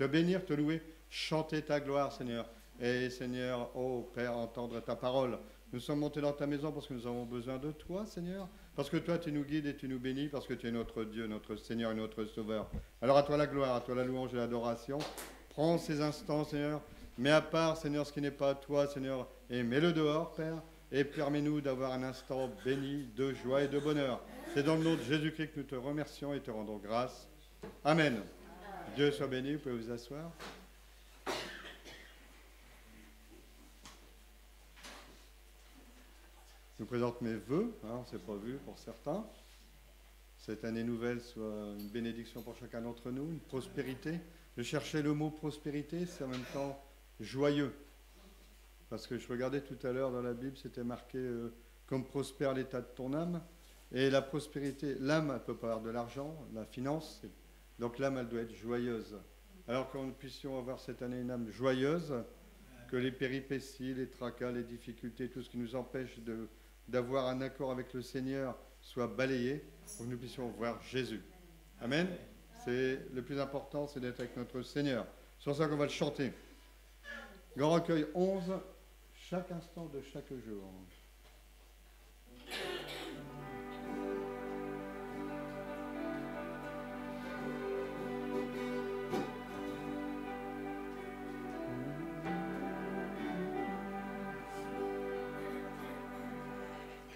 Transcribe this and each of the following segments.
te bénir, te louer, chanter ta gloire, Seigneur. Et Seigneur, oh Père, entendre ta parole. Nous sommes montés dans ta maison parce que nous avons besoin de toi, Seigneur. Parce que toi, tu nous guides et tu nous bénis, parce que tu es notre Dieu, notre Seigneur et notre Sauveur. Alors à toi la gloire, à toi la louange et l'adoration. Prends ces instants, Seigneur. Mets à part, Seigneur, ce qui n'est pas à toi, Seigneur, et mets-le dehors, Père. Et permets-nous d'avoir un instant béni de joie et de bonheur. C'est dans le nom de Jésus-Christ que nous te remercions et te rendons grâce. Amen. Dieu soit béni, vous pouvez vous asseoir. Je vous présente mes vœux, on ne s'est pas vu pour certains. Cette année nouvelle soit une bénédiction pour chacun d'entre nous, une prospérité. Je cherchais le mot prospérité, c'est en même temps joyeux. Parce que je regardais tout à l'heure dans la Bible, c'était marqué comme prospère l'état de ton âme. Et la prospérité, l'âme, elle peut pas avoir de l'argent, la finance, donc l'âme, elle doit être joyeuse. Alors que nous puissions avoir cette année une âme joyeuse, que les péripéties, les tracas, les difficultés, tout ce qui nous empêche d'avoir un accord avec le Seigneur soit balayé, pour que nous puissions voir Jésus. Amen. C'est le plus important, c'est d'être avec notre Seigneur. C'est pour ça qu'on va le chanter. Grand recueil 11, chaque instant de chaque jour.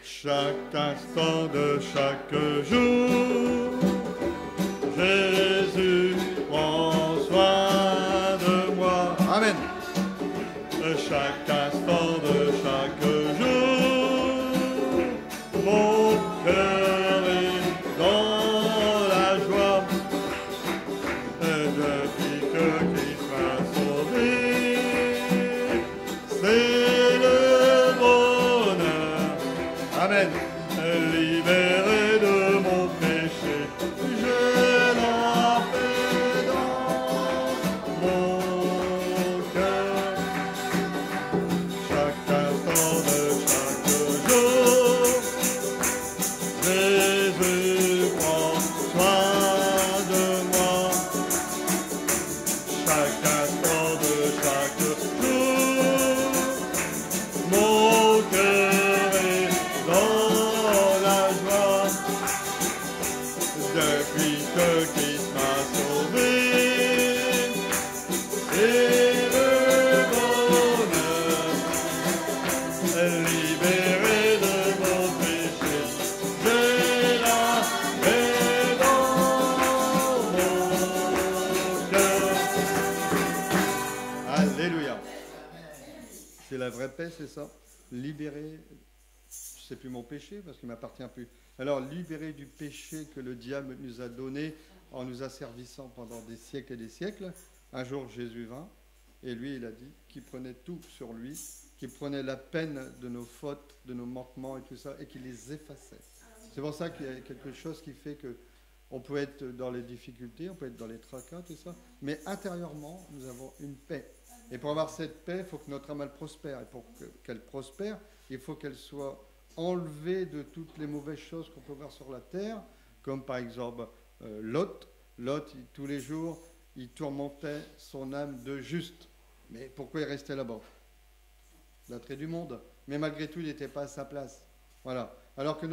Chaque instant de chaque jour, Jésus prend soin de moi. Amen. Chaque instant de chaque jour, mon cœur est dans la joie. Depuis que Christ m'a sauvé, c'est le bonheur. Amen. Libéré de mon péché, j'ai la paix dans mon cœur. Chaque instant de chaque jour, Jésus prend soin de moi. Chaque instant de chaque jour, mon cœur est dans la joie. Depuis que Christ m'a sauvé, et le bonheur, libéré de mon péché, j'ai la paix dans mon cœur. Alléluia. C'est la vraie paix, c'est ça. Libéré, c'est plus mon péché parce qu'il ne m'appartient plus. Alors, libéré du péché que le diable nous a donné en nous asservissant pendant des siècles et des siècles, un jour Jésus vint et lui, il a dit qu'il prenait tout sur lui, qu'il prenait la peine de nos fautes, de nos manquements et tout ça, et qu'il les effaçait. C'est pour ça qu'il y a quelque chose qui fait que on peut être dans les difficultés, on peut être dans les tracas, tout ça, mais intérieurement, nous avons une paix. Et pour avoir cette paix, il faut que notre âme elle prospère. Et pour qu'elle prospère, il faut qu'elle soit enlevée de toutes les mauvaises choses qu'on peut voir sur la terre, comme par exemple Lot. Lot, tous les jours, il tourmentait son âme de juste. Mais pourquoi il restait là-bas? L'attrait du monde. Mais malgré tout, il n'était pas à sa place. Voilà. Alors que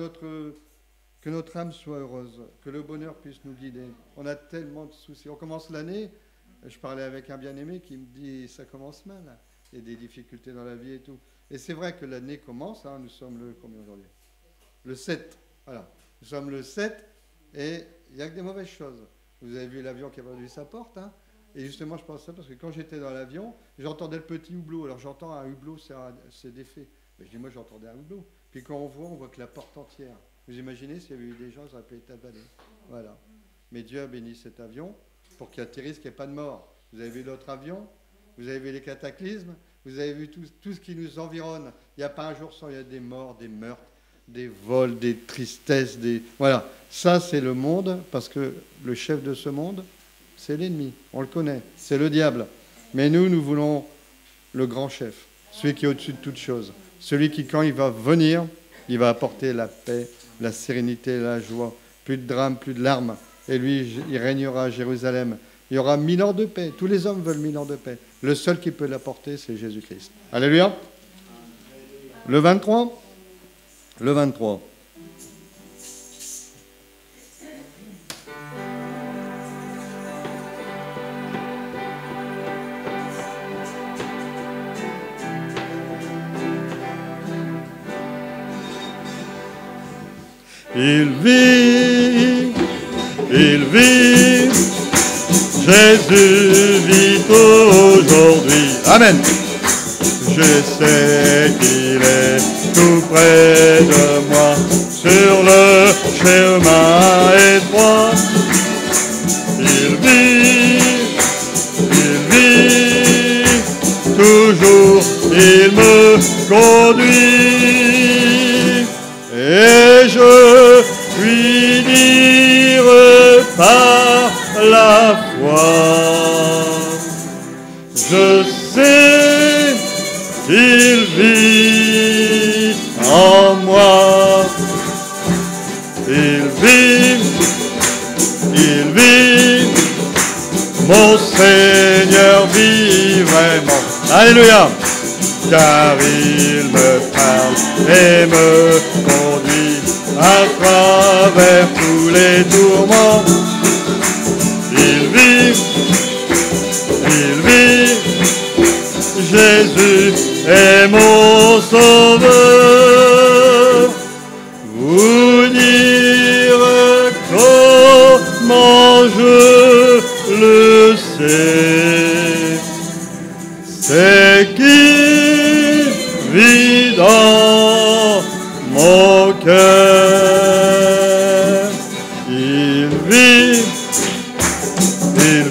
notre âme soit heureuse, que le bonheur puisse nous guider. On a tellement de soucis. On commence l'année, je parlais avec un bien-aimé qui me dit, ça commence mal. Il y a des difficultés dans la vie et tout. Et c'est vrai que l'année commence, nous sommes le combien aujourd'hui? Le 7. Voilà. Nous sommes le 7 et il n'y a que des mauvaises choses. Vous avez vu l'avion qui a perdu sa porte, Et justement, je pense ça parce que quand j'étais dans l'avion, j'entendais le petit hublot. Alors j'entends un hublot, c'est défait. Mais je dis, moi j'entendais un hublot. Puis quand on voit que la porte entière. Vous imaginez s'il y avait eu des gens, ça aurait pu être avalé. Voilà. Mais Dieu a béni cet avion pour qu'il atterrisse, qu'il n'y ait pas de mort. Vous avez vu l'autre avion? Vous avez vu les cataclysmes? Vous avez vu tout ce qui nous environne. Il n'y a pas un jour sans, il y a des morts, des meurtres, des vols, des tristesses, Voilà. Ça, c'est le monde, parce que le chef de ce monde, c'est l'ennemi. On le connaît. C'est le diable. Mais nous voulons le grand chef. Celui qui est au-dessus de toute chose. Celui qui, quand il va venir, il va apporter la paix, la sérénité, la joie. Plus de drames, plus de larmes. Et lui, il régnera à Jérusalem. Il y aura 1000 ans de paix. Tous les hommes veulent 1000 ans de paix. Le seul qui peut l'apporter, c'est Jésus-Christ. Alléluia. Le 23. Le 23. Il vit, Jésus vit aujourd'hui. Amen. Je sais qu'il est tout près de moi, sur le chemin étroit. Il vit, toujours il me conduit. Et je lui dire par la foi, je sais qu'il vit en moi. Il vit, mon Seigneur vit vraiment. Alléluia. Car il me parle et me conduit à travers tous les tourments. Il vit, Jésus est mon sauveur. Vous dire comment je le sais, c'est qu'il vit dans mon cœur. Il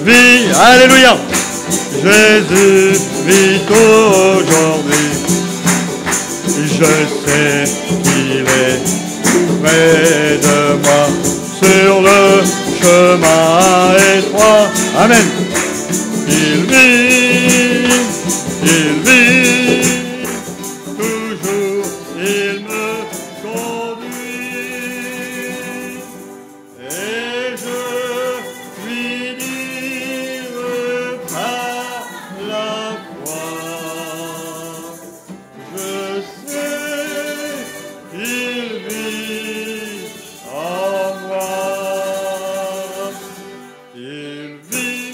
vit, alléluia. Jésus vit aujourd'hui. Je sais qu'il est près de moi, sur le chemin étroit. Amen. Il vit, toujours il me conduit. Et je lui dire par la foi, je sais qu'il vit en moi. Il vit,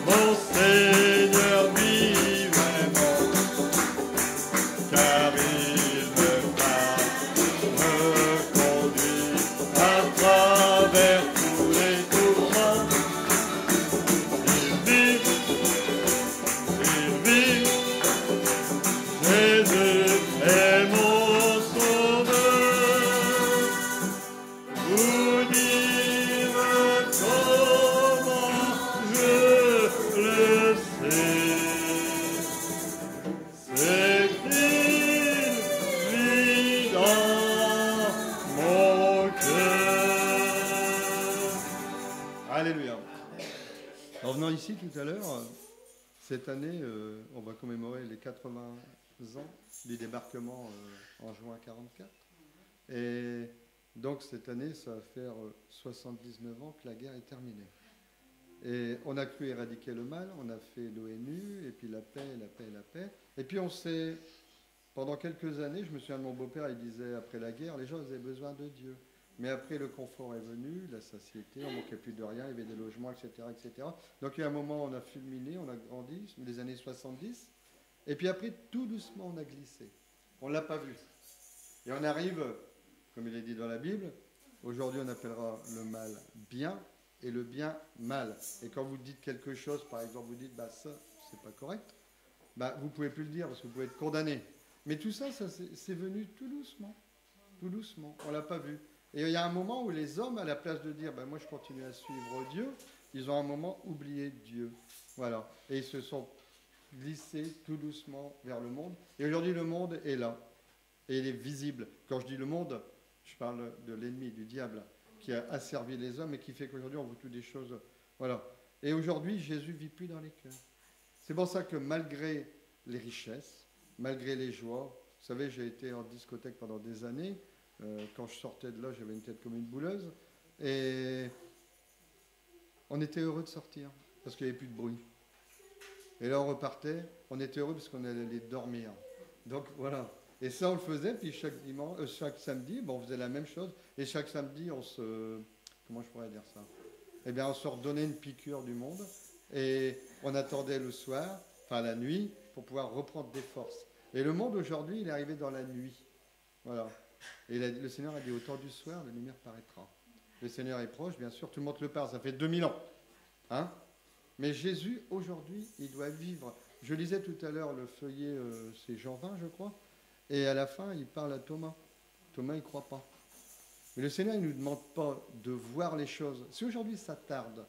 mon Seigneur vit vraiment, car il me parle, me conduit à travers tous les tourments. Il vit, Jésus est mon sauveur. Vous dire comment je le sais, c'est qu'il vit dans mon cœur. Alléluia. En venant ici tout à l'heure, cette année, on va commémorer les 80 ans du débarquement en juin 44. Et donc cette année, ça va faire 79 ans que la guerre est terminée. Et on a cru éradiquer le mal, on a fait l'ONU, et puis la paix. Et puis on s'est, pendant quelques années, je me souviens de mon beau-père, il disait, après la guerre, les gens avaient besoin de Dieu. Mais après, le confort est venu, la satiété, on ne manquait plus de rien, il y avait des logements, etc., etc. Donc il y a un moment, on a fulminé, on a grandi, les années 70. Et puis après, tout doucement, on a glissé. On ne l'a pas vu. Et on arrive, comme il est dit dans la Bible, aujourd'hui on appellera le mal bien et le bien mal. Et quand vous dites quelque chose, par exemple, vous dites, bah ça, c'est pas correct, bah vous pouvez plus le dire parce que vous pouvez être condamné. Mais tout ça, c'est venu tout doucement. Tout doucement. On l'a pas vu. Et il y a un moment où les hommes, à la place de dire, bah moi je continue à suivre Dieu, ils ont un moment oublié Dieu. Voilà. Et ils se sont glissés tout doucement vers le monde. Et aujourd'hui, le monde est là. Et il est visible. Quand je dis le monde, je parle de l'ennemi, du diable, qui a asservi les hommes et qui fait qu'aujourd'hui, on veut toutes des choses. Voilà. Et aujourd'hui, Jésus ne vit plus dans les cœurs. C'est pour ça que malgré les richesses, malgré les joies, vous savez, j'ai été en discothèque pendant des années. Quand je sortais de là, j'avais une tête comme une bouleuse. Et on était heureux de sortir, parce qu'il n'y avait plus de bruit. Et là, on repartait, on était heureux parce qu'on allait dormir. Donc voilà. Et ça, on le faisait, puis chaque samedi, bon, on faisait la même chose. Et chaque samedi, on se... Comment je pourrais dire ça? Eh bien, on se redonnait une piqûre du monde. Et on attendait le soir, enfin la nuit, pour pouvoir reprendre des forces. Et le monde, aujourd'hui, il est arrivé dans la nuit. Voilà. Et le Seigneur a dit, au temps du soir, la lumière paraîtra. Le Seigneur est proche, bien sûr, tout le monde le parle, ça fait 2000 ans. Hein? Mais Jésus, aujourd'hui, il doit vivre. Je lisais tout à l'heure le feuillet, c'est Jean 20, je crois, et à la fin, il parle à Thomas. Thomas, il ne croit pas. Mais le Seigneur, il ne nous demande pas de voir les choses. Si aujourd'hui, ça tarde,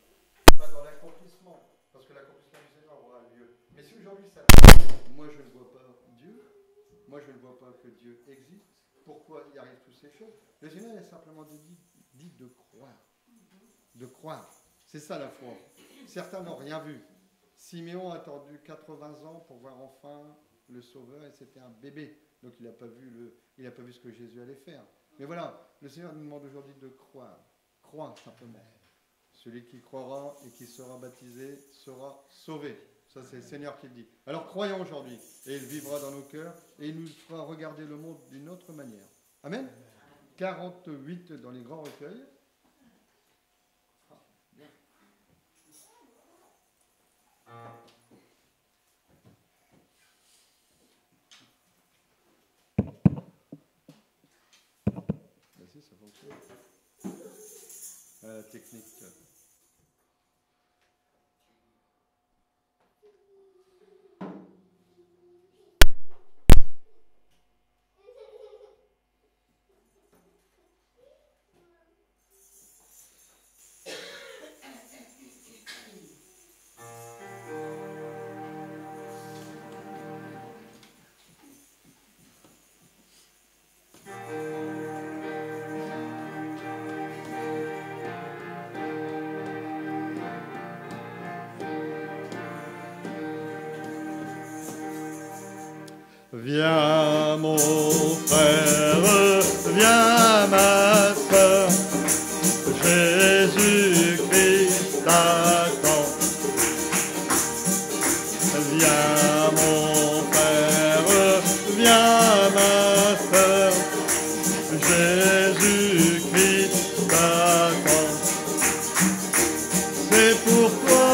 pas dans l'accomplissement, parce que l'accomplissement du Seigneur aura lieu. Mais si aujourd'hui, ça tarde, moi, je ne vois pas Dieu, moi, je ne vois pas que Dieu existe, pourquoi il arrive toutes ces choses? Le Seigneur, il a simplement dit de croire. De croire. C'est ça la foi. Certains n'ont rien vu. Siméon a attendu 80 ans pour voir enfin le Sauveur, et c'était un bébé. Donc il n'a pas vu ce que Jésus allait faire. Mais voilà, le Seigneur nous demande aujourd'hui de croire. Croire simplement. Celui qui croira et qui sera baptisé sera sauvé. Ça, c'est le Seigneur qui le dit. Alors croyons aujourd'hui, et il vivra dans nos cœurs, et il nous fera regarder le monde d'une autre manière. Amen. 48 dans les grands recueils. Vas-y, ça fonctionne. La technique. Viens mon frère, viens ma sœur, Jésus-Christ t'attend. Viens mon frère, viens ma sœur, Jésus-Christ t'attend. C'est pour toi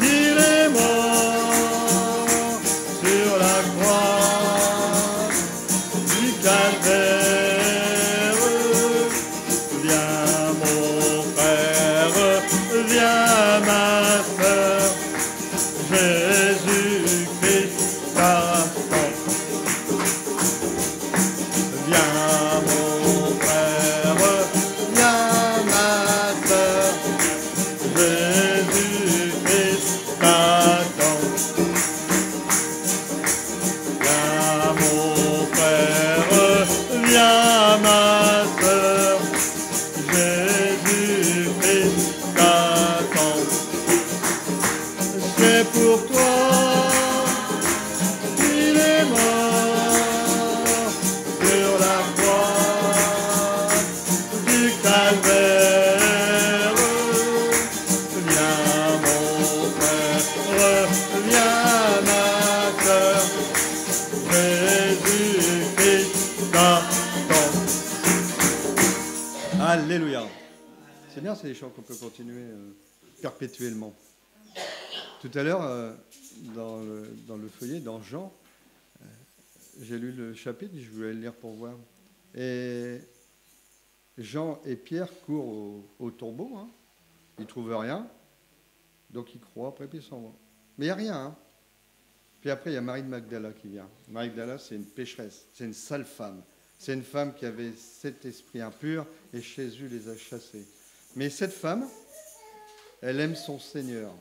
qu'il est mort sur la croix du calvaire. Viens mon frère, viens ma sœur, Jésus-Christ t'attend. Viens mon frère, viens ma sœur, Jésus-Christ t'attend. Viens mon frère, viens ma sœur, Jésus-Christ t'attend. C'est pour toi qu'il est mort sur la croix du calvaire. Viens mon frère, viens ma sœur, Jésus-Christ t'attend. Alléluia. C'est bien, c'est des chants qu'on peut continuer perpétuellement. Tout à l'heure, dans le feuillet, dans Jean, j'ai lu le chapitre, je voulais le lire pour voir. Et Jean et Pierre courent au tombeau, hein. Ils ne trouvent rien, donc ils croient, après puis ils s'en vont. Mais il n'y a rien. Hein. Puis après, il y a Marie de Magdala qui vient. Marie de Magdala, c'est une pécheresse, c'est une sale femme. C'est une femme qui avait cet esprit impur et Jésus les a chassés. Mais cette femme, elle aime son Seigneur.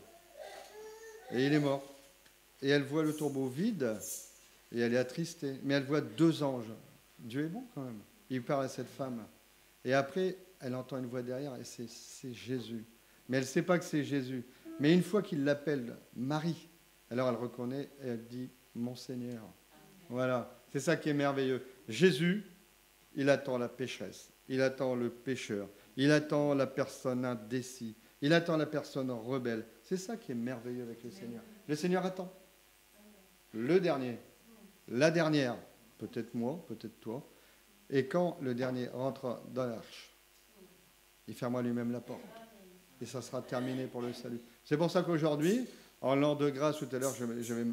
Et il est mort. Et elle voit le tombeau vide et elle est attristée. Mais elle voit 2 anges. Dieu est bon quand même. Il parle à cette femme. Et après, elle entend une voix derrière et c'est Jésus. Mais elle ne sait pas que c'est Jésus. Mais une fois qu'il l'appelle Marie, alors elle reconnaît et elle dit « Mon Seigneur ». Voilà, c'est ça qui est merveilleux. Jésus, il attend la pécheresse. Il attend le pécheur. Il attend la personne indécise. Il attend la personne rebelle. C'est ça qui est merveilleux avec le Seigneur. Le Seigneur attend. Le dernier, la dernière, peut-être moi, peut-être toi. Et quand le dernier rentre dans l'arche, il fermera lui-même la porte. Et ça sera terminé pour le salut. C'est pour ça qu'aujourd'hui, en l'an de grâce, tout à l'heure,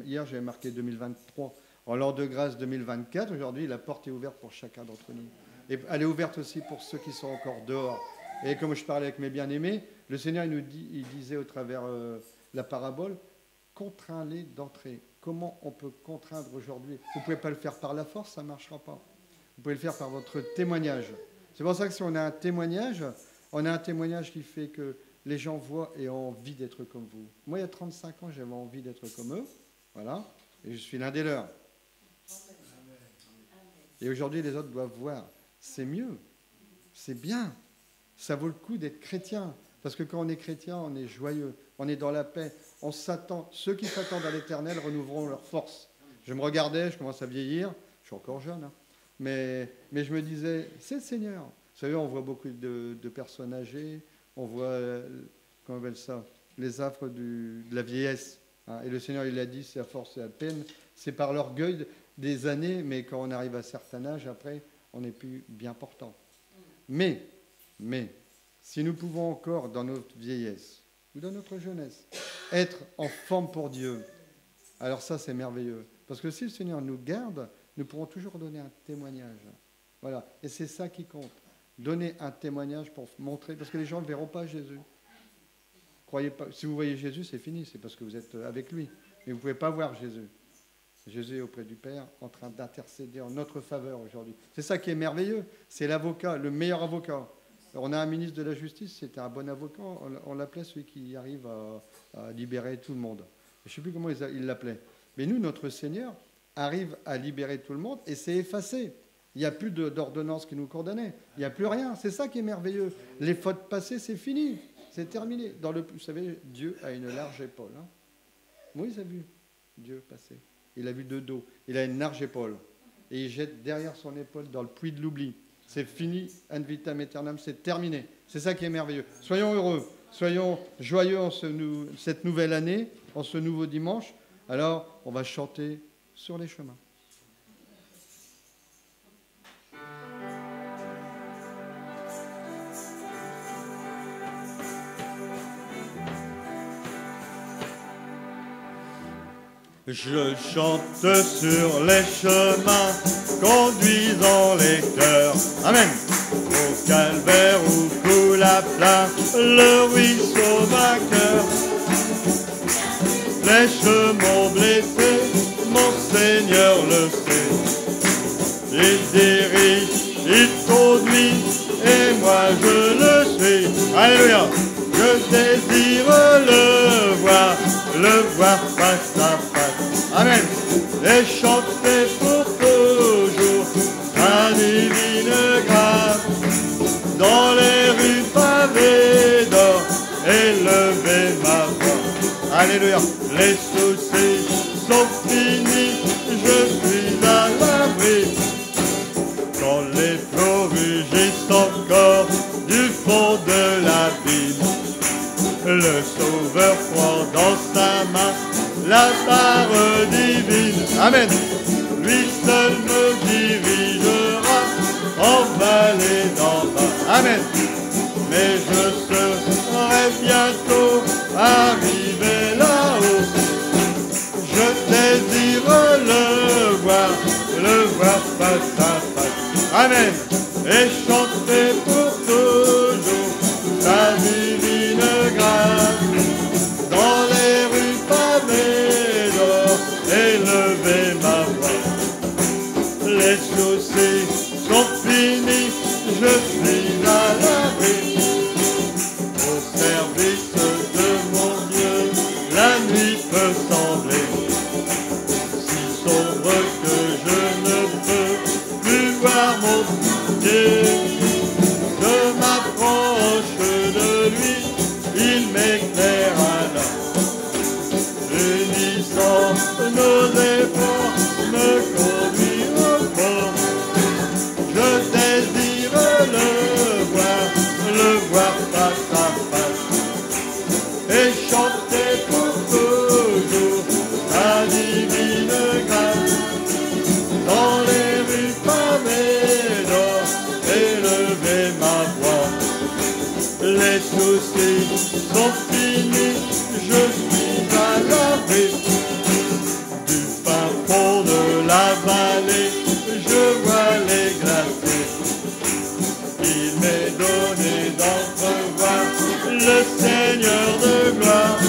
hier j'avais marqué 2023. En l'an de grâce 2024, aujourd'hui, la porte est ouverte pour chacun d'entre nous. Et elle est ouverte aussi pour ceux qui sont encore dehors. Et comme je parlais avec mes bien-aimés, le Seigneur il disait au travers la parabole, contrains-les d'entrer. Comment on peut contraindre aujourd'hui? Vous ne pouvez pas le faire par la force, ça ne marchera pas. Vous pouvez le faire par votre témoignage. C'est pour ça que si on a un témoignage qui fait que les gens voient et ont envie d'être comme vous. Moi, il y a 35 ans, j'avais envie d'être comme eux. Voilà. Et je suis l'un des leurs. Et aujourd'hui, les autres doivent voir. C'est mieux. C'est bien. Ça vaut le coup d'être chrétien. Parce que quand on est chrétien, on est joyeux. On est dans la paix. On s'attend. Ceux qui s'attendent à l'éternel renouvelleront leur force. Je me regardais, je commence à vieillir. Je suis encore jeune. Hein. Mais je me disais, c'est le Seigneur. Vous savez, on voit beaucoup de personnes âgées. On voit, comment on appelle ça, les affres de la vieillesse. Hein. Et le Seigneur, il a dit, c'est à force et à peine. C'est par l'orgueil des années, mais quand on arrive à un certain âge, après, on n'est plus bien portant. Mais, si nous pouvons encore, dans notre vieillesse ou dans notre jeunesse, être en forme pour Dieu, alors ça, c'est merveilleux. Parce que si le Seigneur nous garde, nous pourrons toujours donner un témoignage. Voilà. Et c'est ça qui compte. Donner un témoignage pour montrer, parce que les gens ne verront pas Jésus. Croyez pas. Si vous voyez Jésus, c'est fini, c'est parce que vous êtes avec lui. Mais vous ne pouvez pas voir Jésus. Jésus est auprès du Père, en train d'intercéder en notre faveur aujourd'hui. C'est ça qui est merveilleux. C'est l'avocat, le meilleur avocat. Alors, on a un ministre de la Justice, c'était un bon avocat. On l'appelait celui qui arrive à libérer tout le monde. Je ne sais plus comment il l'appelait. Mais nous, notre Seigneur arrive à libérer tout le monde et c'est effacé. Il n'y a plus d'ordonnance qui nous condamnait. Il n'y a plus rien. C'est ça qui est merveilleux. Les fautes passées, c'est fini. C'est terminé. Vous savez, Dieu a une large épaule. Hein. Moïse a vu Dieu passer. Il a vu de dos. Il a une large épaule. Et il jette derrière son épaule dans le puits de l'oubli. C'est fini. Ad vitam aeternam. C'est terminé. C'est ça qui est merveilleux. Soyons heureux. Soyons joyeux en cette nouvelle année, en ce nouveau dimanche. Alors, on va chanter sur les chemins. Je chante sur les chemins, conduisant les cœurs. Amen. Au calvaire où coule à plat le ruisseau vainqueur. Les chemins blessés, mon Seigneur le sait. Il dirige, il conduit, et moi je le suis. Alléluia. Je désire le voir face à face. Amen. Et chanter pour toujours sa divine grâce. Dans les rues pavées d'or, élever ma voix. Alléluia. Les soucis sont finis, je suis à l'abri. Quand les flots rugissent encore du fond de l'abîme, le Sauveur prend dans sa main la barre divine. Amen. Lui seul me dirigera en vallée d'en bas. Amen. Mais je serai bientôt arrivé là-haut. Je désire le voir face à face. Amen. Et chanter pour toujours sa divine grâce. Dans les rues pavées d'or, élever ma voix. Les soucis sont finis, je suis à l'abri. Au service de mon Dieu, la nuit peut sembler si sombre que je ne peux plus voir mon Dieu. Je m'approche de lui, il m'éclaire alors. Unissant nos efforts, me conduit au port. Je désire le Les soucis sont finis, je suis à l'abri. Du fin fond de la vallée, je vois les glaciers. Il m'est donné d'entrevoir le Seigneur de gloire.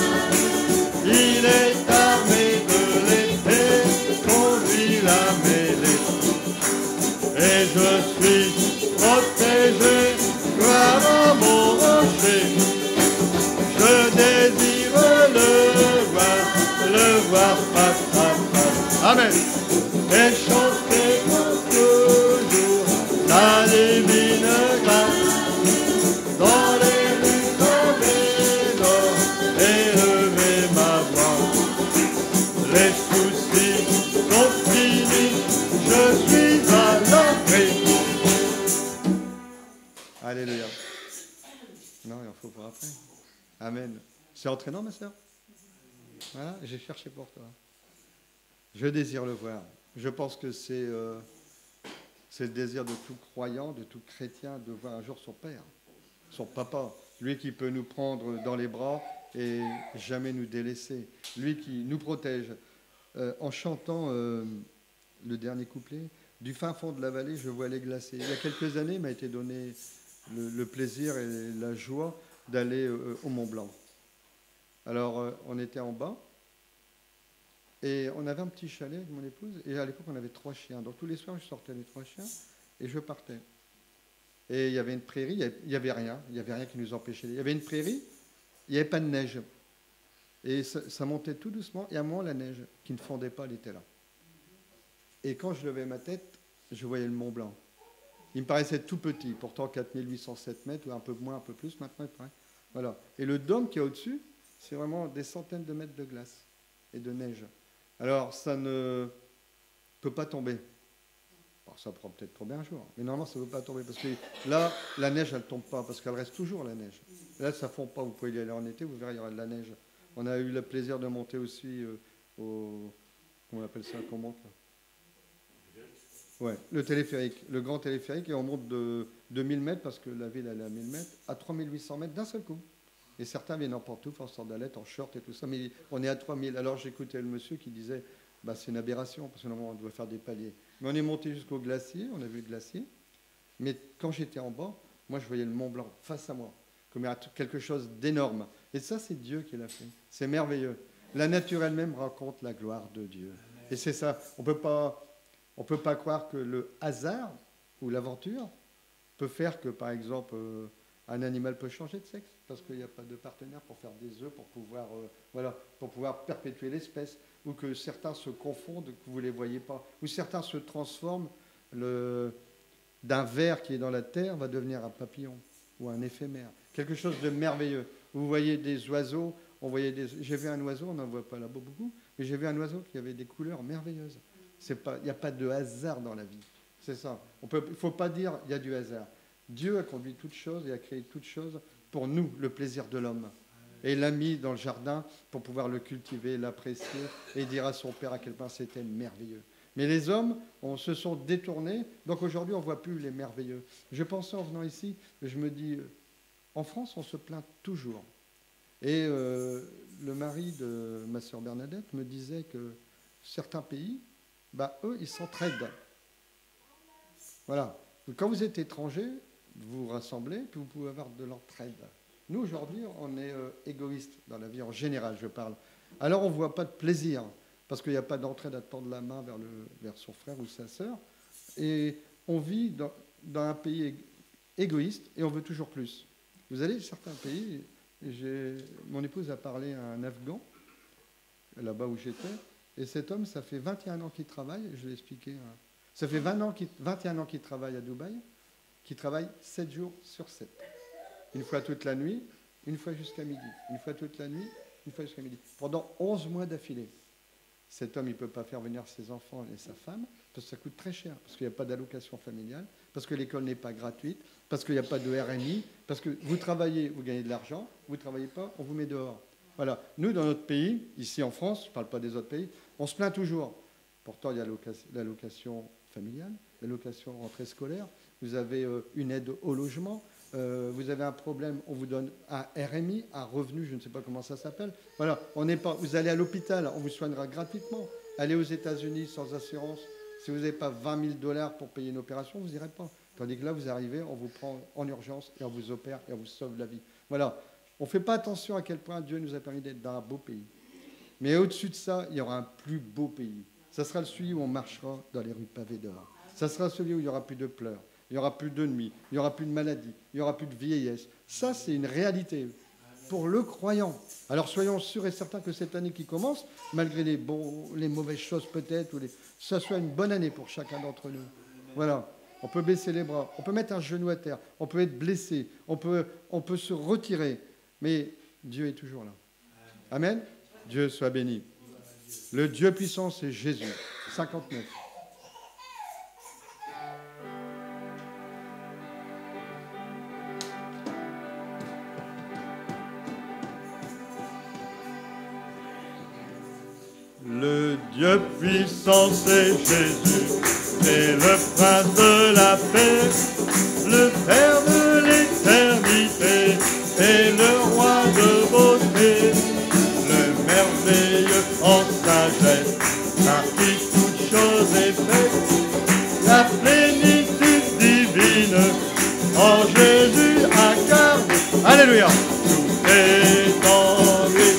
Il est armé de l'épée, conduit la mêlée. Et je suis protégé, gloire à mon rocher. Je désire le voir face à face. Amen. Et chanter pour toujours sa divine grâce. Dans les rues tombées d'or, élever ma voix. Les soucis sont finis, je suis à l'entrée. Alléluia. Non, il en faut pour après. Amen. C'est entraînant, ma soeur? Voilà, j'ai cherché pour toi. Je désire le voir. Je pense que c'est le désir de tout croyant, de tout chrétien, de voir un jour son père, son papa, lui qui peut nous prendre dans les bras et jamais nous délaisser, lui qui nous protège. En chantant le dernier couplet, du fin fond de la vallée, je vois les glaciers. Il y a quelques années, il m'a été donné le plaisir et la joie d'aller au Mont Blanc. Alors, on était en bas, et on avait un petit chalet avec mon épouse, et à l'époque, on avait 3 chiens. Donc, tous les soirs, je sortais les 3 chiens, et je partais. Et il y avait une prairie, il n'y avait rien qui nous empêchait. Il y avait une prairie, il n'y avait pas de neige. Et ça montait tout doucement, et à un moment, la neige, qui ne fondait pas, elle était là. Et quand je levais ma tête, je voyais le Mont Blanc. Il me paraissait tout petit, pourtant 4807 mètres, ou un peu moins, un peu plus, maintenant il paraît. Voilà. Et le dôme qui est au-dessus, c'est vraiment des centaines de mètres de glace et de neige. Alors, ça ne peut pas tomber. Alors, ça prend peut-être tomber un jour, mais normalement, ça ne peut pas tomber, parce que là, la neige, elle ne tombe pas, parce qu'elle reste toujours, la neige. Là, ça ne fond pas, vous pouvez y aller en été, vous verrez, il y aura de la neige. On a eu le plaisir de monter aussi comment on appelle ça, qu'on monte là? Ouais, le téléphérique, le grand téléphérique, et on monte de 1000 mètres, parce que la ville elle est à 1000 mètres, à 3800 mètres d'un seul coup. Et certains viennent en pantoufles, en sandalettes, en short et tout ça, mais on est à 3000. Alors j'écoutais le monsieur qui disait, bah, c'est une aberration, parce que normalement on doit faire des paliers. Mais on est monté jusqu'au glacier, on a vu le glacier, mais quand j'étais en bas, moi je voyais le Mont Blanc face à moi, comme quelque chose d'énorme. Et ça, c'est Dieu qui l'a fait. C'est merveilleux. La nature elle-même raconte la gloire de Dieu. Et c'est ça, on ne peut pas croire que le hasard ou l'aventure peut faire que, par exemple, un animal peut changer de sexe parce qu'il n'y a pas de partenaire pour faire des œufs, pour pouvoir perpétuer l'espèce, ou que certains se confondent, que vous ne les voyez pas, ou certains se transforment, d'un ver qui est dans la terre va devenir un papillon ou un éphémère, quelque chose de merveilleux. Vous voyez des oiseaux, j'ai vu un oiseau, on n'en voit pas là-bas beaucoup, mais j'ai vu un oiseau qui avait des couleurs merveilleuses. Il n'y a pas de hasard dans la vie. C'est ça. Il ne faut pas dire qu'il y a du hasard. Dieu a conduit toutes choses et a créé toutes choses pour nous, le plaisir de l'homme. Et il l'a mis dans le jardin pour pouvoir le cultiver, l'apprécier et dire à son père à quel point c'était merveilleux. Mais les hommes se sont détournés, donc aujourd'hui on ne voit plus les merveilleux. Je pensais en venant ici, je me dis, en France on se plaint toujours. Et le mari de ma sœur Bernadette me disait que certains pays, eux, ils s'entraident. Voilà. Quand vous êtes étranger, vous vous rassemblez, puis vous pouvez avoir de l'entraide. Nous, aujourd'hui, on est égoïste dans la vie, en général, je parle. Alors, on ne voit pas de plaisir, parce qu'il n'y a pas d'entraide à tendre la main vers son frère ou sa sœur. Et on vit dans un pays égoïste, et on veut toujours plus. Vous allez dans certains pays, mon épouse a parlé à un Afghan, là-bas où j'étais, et cet homme, ça fait 21 ans qu'il travaille, je l'ai expliqué. Ça fait 21 ans qu'il travaille à Dubaï, qu'il travaille 7 jours sur 7. Une fois toute la nuit, une fois jusqu'à midi. Une fois toute la nuit, une fois jusqu'à midi. Pendant 11 mois d'affilée. Cet homme, il ne peut pas faire venir ses enfants et sa femme, parce que ça coûte très cher, parce qu'il n'y a pas d'allocation familiale, parce que l'école n'est pas gratuite, parce qu'il n'y a pas de RMI, parce que vous travaillez, vous gagnez de l'argent, vous ne travaillez pas, on vous met dehors. Voilà. Nous, dans notre pays, ici en France, je ne parle pas des autres pays, on se plaint toujours. Pourtant, il y a l'allocation familiale, l'allocation rentrée scolaire, vous avez une aide au logement, vous avez un problème, on vous donne un RMI, un revenu, je ne sais pas comment ça s'appelle. Voilà, on n'est pas, vous allez à l'hôpital, on vous soignera gratuitement. Allez aux États-Unis sans assurance. Si vous n'avez pas 20 000 $ pour payer une opération, vous n'irez pas. Tandis que là, vous arrivez, on vous prend en urgence et on vous opère et on vous sauve la vie. Voilà. On ne fait pas attention à quel point Dieu nous a permis d'être dans un beau pays. Mais au-dessus de ça, il y aura un plus beau pays. Ça sera celui où on marchera dans les rues pavées dehors. Ça sera celui où il n'y aura plus de pleurs, il n'y aura plus d'ennemis, il n'y aura plus de maladies, il n'y aura plus de vieillesse. Ça, c'est une réalité pour le croyant. Alors soyons sûrs et certains que cette année qui commence, malgré les mauvaises choses peut-être, ça soit une bonne année pour chacun d'entre nous. Voilà. On peut baisser les bras, on peut mettre un genou à terre, on peut être blessé, on peut se retirer, mais Dieu est toujours là. Amen. Dieu soit béni. Le Dieu puissant, c'est Jésus. 59. Le Dieu puissant, c'est Jésus, c'est le prince de la paix, le Père de l'éternité et le roi de beauté, le merveilleux en sagesse, par qui toute chose est faite, la plénitude divine en Jésus incarné. Alléluia! Tout est en lui,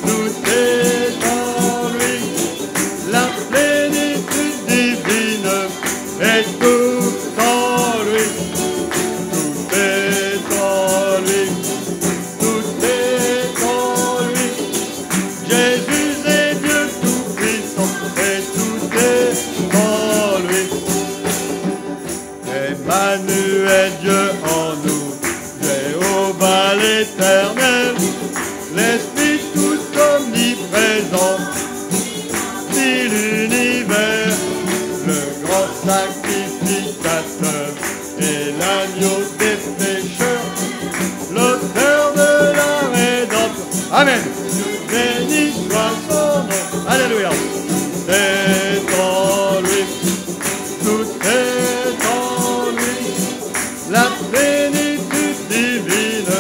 tout est en lui, la plénitude divine est tout en lui, tout est en lui, tout est en lui. Jésus est Dieu tout-puissant et tout est en lui. Emmanuel, Dieu en nous, Jéhovah l'Éternel, l'Esprit tout omniprésent, dit l'univers, le grand sacrificateur et l'agneau des pécheurs, l'auteur de la rédemption. Amen. Béni soit son nom. Alléluia. Tout est en lui, tout est en lui, la plénitude divine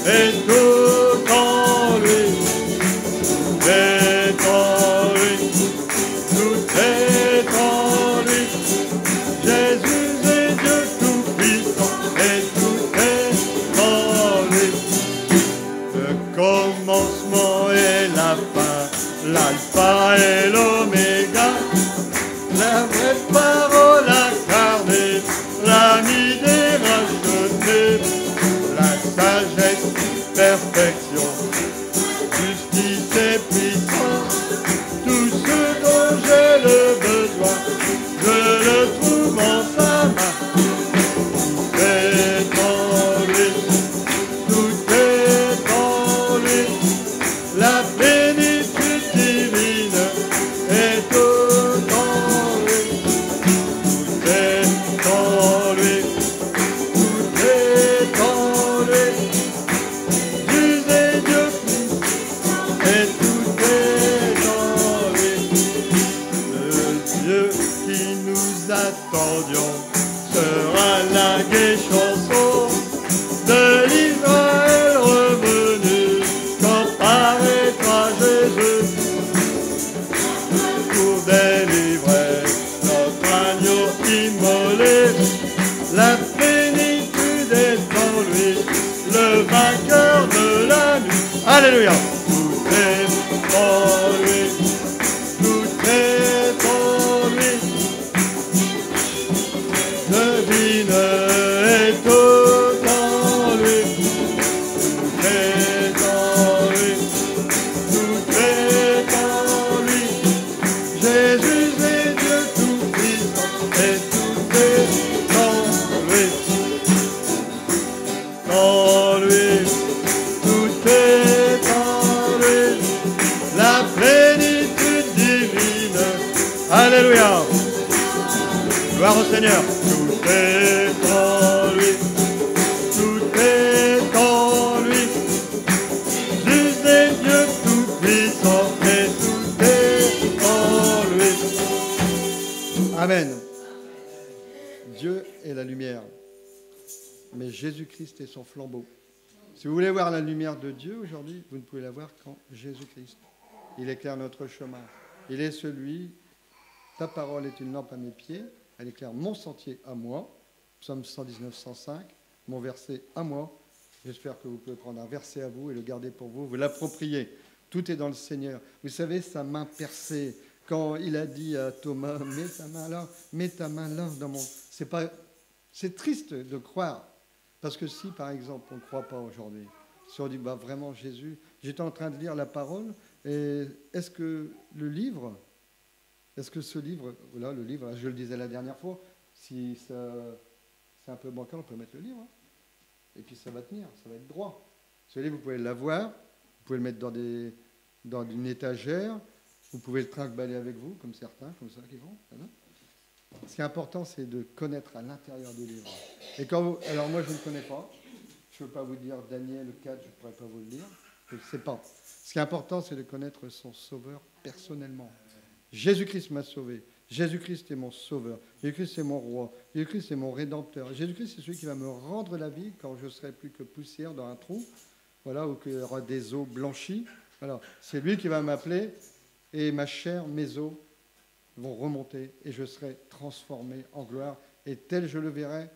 est tout en lui, tout est en lui, tout est en lui. Jésus est Dieu tout-puissant et tout est en lui. Le commencement et la fin, l'alpha et l'oméga, la vraie parole incarnée, l'ami des rachetés, la sagesse, perfection, justice et puissance, tout ce dont j'ai le besoin, je le trouve en sa main. Tout est en lui, tout est en lui, la plénitude divine est tout en lui, tout est en lui, tout est en lui. Dieu est Dieu et tout est en lui. Le Dieu qui nous attendions sera la gaie chanson de l'Israël revenu quand paraîtra Jésus pour délivrer notre agneau immolé. La plénitude est en lui, le vainqueur de la nuit. Alléluia. Tout est en lui, tout est en lui, divine est tout en lui, tout est en lui, tout est en lui. Jésus est Dieu tout-puissant et tout est en lui, en lui, tout est en lui, la plénitude divine. Alléluia. Gloire au Seigneur. Tout est en lui, tout est en lui. Jésus est Dieu tout-puissant et tout est en lui. Amen. Dieu est la lumière. Mais Jésus-Christ et son flambeau. Si vous voulez voir la lumière de Dieu aujourd'hui, vous ne pouvez la voir qu'en Jésus-Christ. Il éclaire notre chemin. Il est celui, ta parole est une lampe à mes pieds, elle éclaire mon sentier à moi. Psaume 119, 105, mon verset à moi. J'espère que vous pouvez prendre un verset à vous et le garder pour vous, vous l'approprier. Tout est dans le Seigneur. Vous savez, sa main percée, quand il a dit à Thomas, mets ta main là dans mon... C'est triste de croire, parce que si, par exemple, on ne croit pas aujourd'hui, si on dit, vraiment, Jésus, j'étais en train de lire la parole, et est-ce que ce livre, voilà, le livre, je le disais la dernière fois, si ça, c'est un peu bancal, on peut mettre le livre, hein, et puis ça va tenir, ça va être droit. Ce livre, vous pouvez l'avoir, vous pouvez le mettre dans une étagère, vous pouvez le trinque-baller avec vous, comme certains, comme ça qui font. Voilà. Ce qui est important, c'est de connaître à l'intérieur du livre. Et alors moi, je ne connais pas, je ne peux pas vous dire Daniel 4, je ne pourrais pas vous le dire, je ne sais pas. Ce qui est important, c'est de connaître son Sauveur personnellement. Jésus-Christ m'a sauvé. Jésus-Christ est mon Sauveur. Jésus-Christ est mon Roi. Jésus-Christ est mon Rédempteur. Jésus-Christ, c'est celui qui va me rendre la vie quand je ne serai plus que poussière dans un trou, voilà, ou qu'il y aura des os blanchis. Voilà. C'est lui qui va m'appeler et ma chair, mes os vont remonter et je serai transformé en gloire. Et tel je le verrai,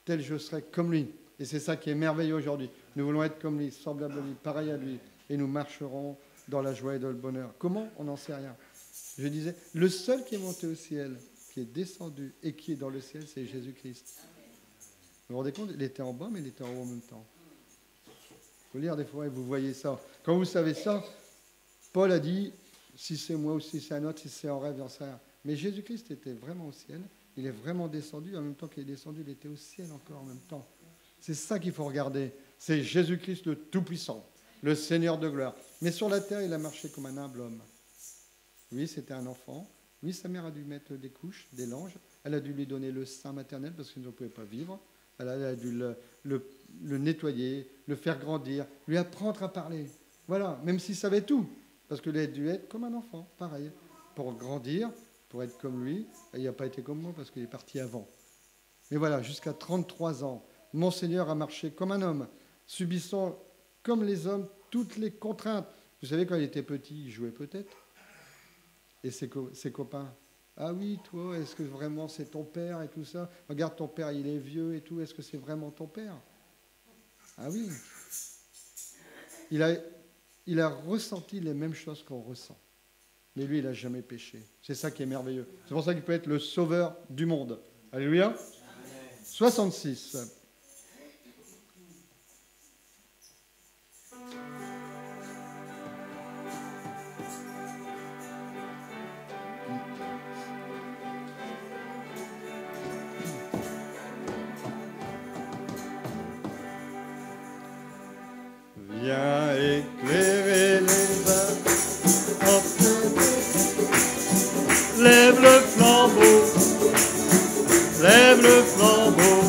tel je serai comme lui. Et c'est ça qui est merveilleux aujourd'hui. Nous voulons être comme lui, semblable à lui, pareil à lui. Et nous marcherons dans la joie et dans le bonheur. Comment? On n'en sait rien. Je disais, le seul qui est monté au ciel, qui est descendu et qui est dans le ciel, c'est Jésus-Christ. Vous vous rendez compte? Il était en bas, mais il était en haut en même temps. Il faut lire des fois et vous voyez ça. Quand vous savez ça, Paul a dit, si c'est moi ou si c'est un autre, si c'est en rêve, j'en sais rien. Mais Jésus-Christ était vraiment au ciel. Il est vraiment descendu. En même temps qu'il est descendu, il était au ciel encore en même temps. C'est ça qu'il faut regarder. C'est Jésus-Christ le Tout-Puissant, le Seigneur de gloire. Mais sur la terre, il a marché comme un humble homme. Oui, c'était un enfant. Oui, sa mère a dû mettre des couches, des langes. Elle a dû lui donner le sein maternel parce qu'il ne pouvait pas vivre. Elle a dû le nettoyer, le faire grandir, lui apprendre à parler. Voilà, même s'il savait tout. Parce qu'il a dû être comme un enfant, pareil. Pour grandir, pour être comme lui. Il n'a pas été comme moi parce qu'il est parti avant. Mais voilà, jusqu'à 33 ans, mon Seigneur a marché comme un homme, subissant comme les hommes toutes les contraintes. Vous savez, quand il était petit, il jouait peut-être. Et ses copains, ah oui, toi, est-ce que vraiment c'est ton père et tout ça? Regarde, ton père, il est vieux et tout, est-ce que c'est vraiment ton père? Ah oui. Il a ressenti les mêmes choses qu'on ressent. Mais lui, il n'a jamais péché. C'est ça qui est merveilleux. C'est pour ça qu'il peut être le sauveur du monde. Alléluia. Amen. 66. Viens éclairer les âmes, lève le flambeau,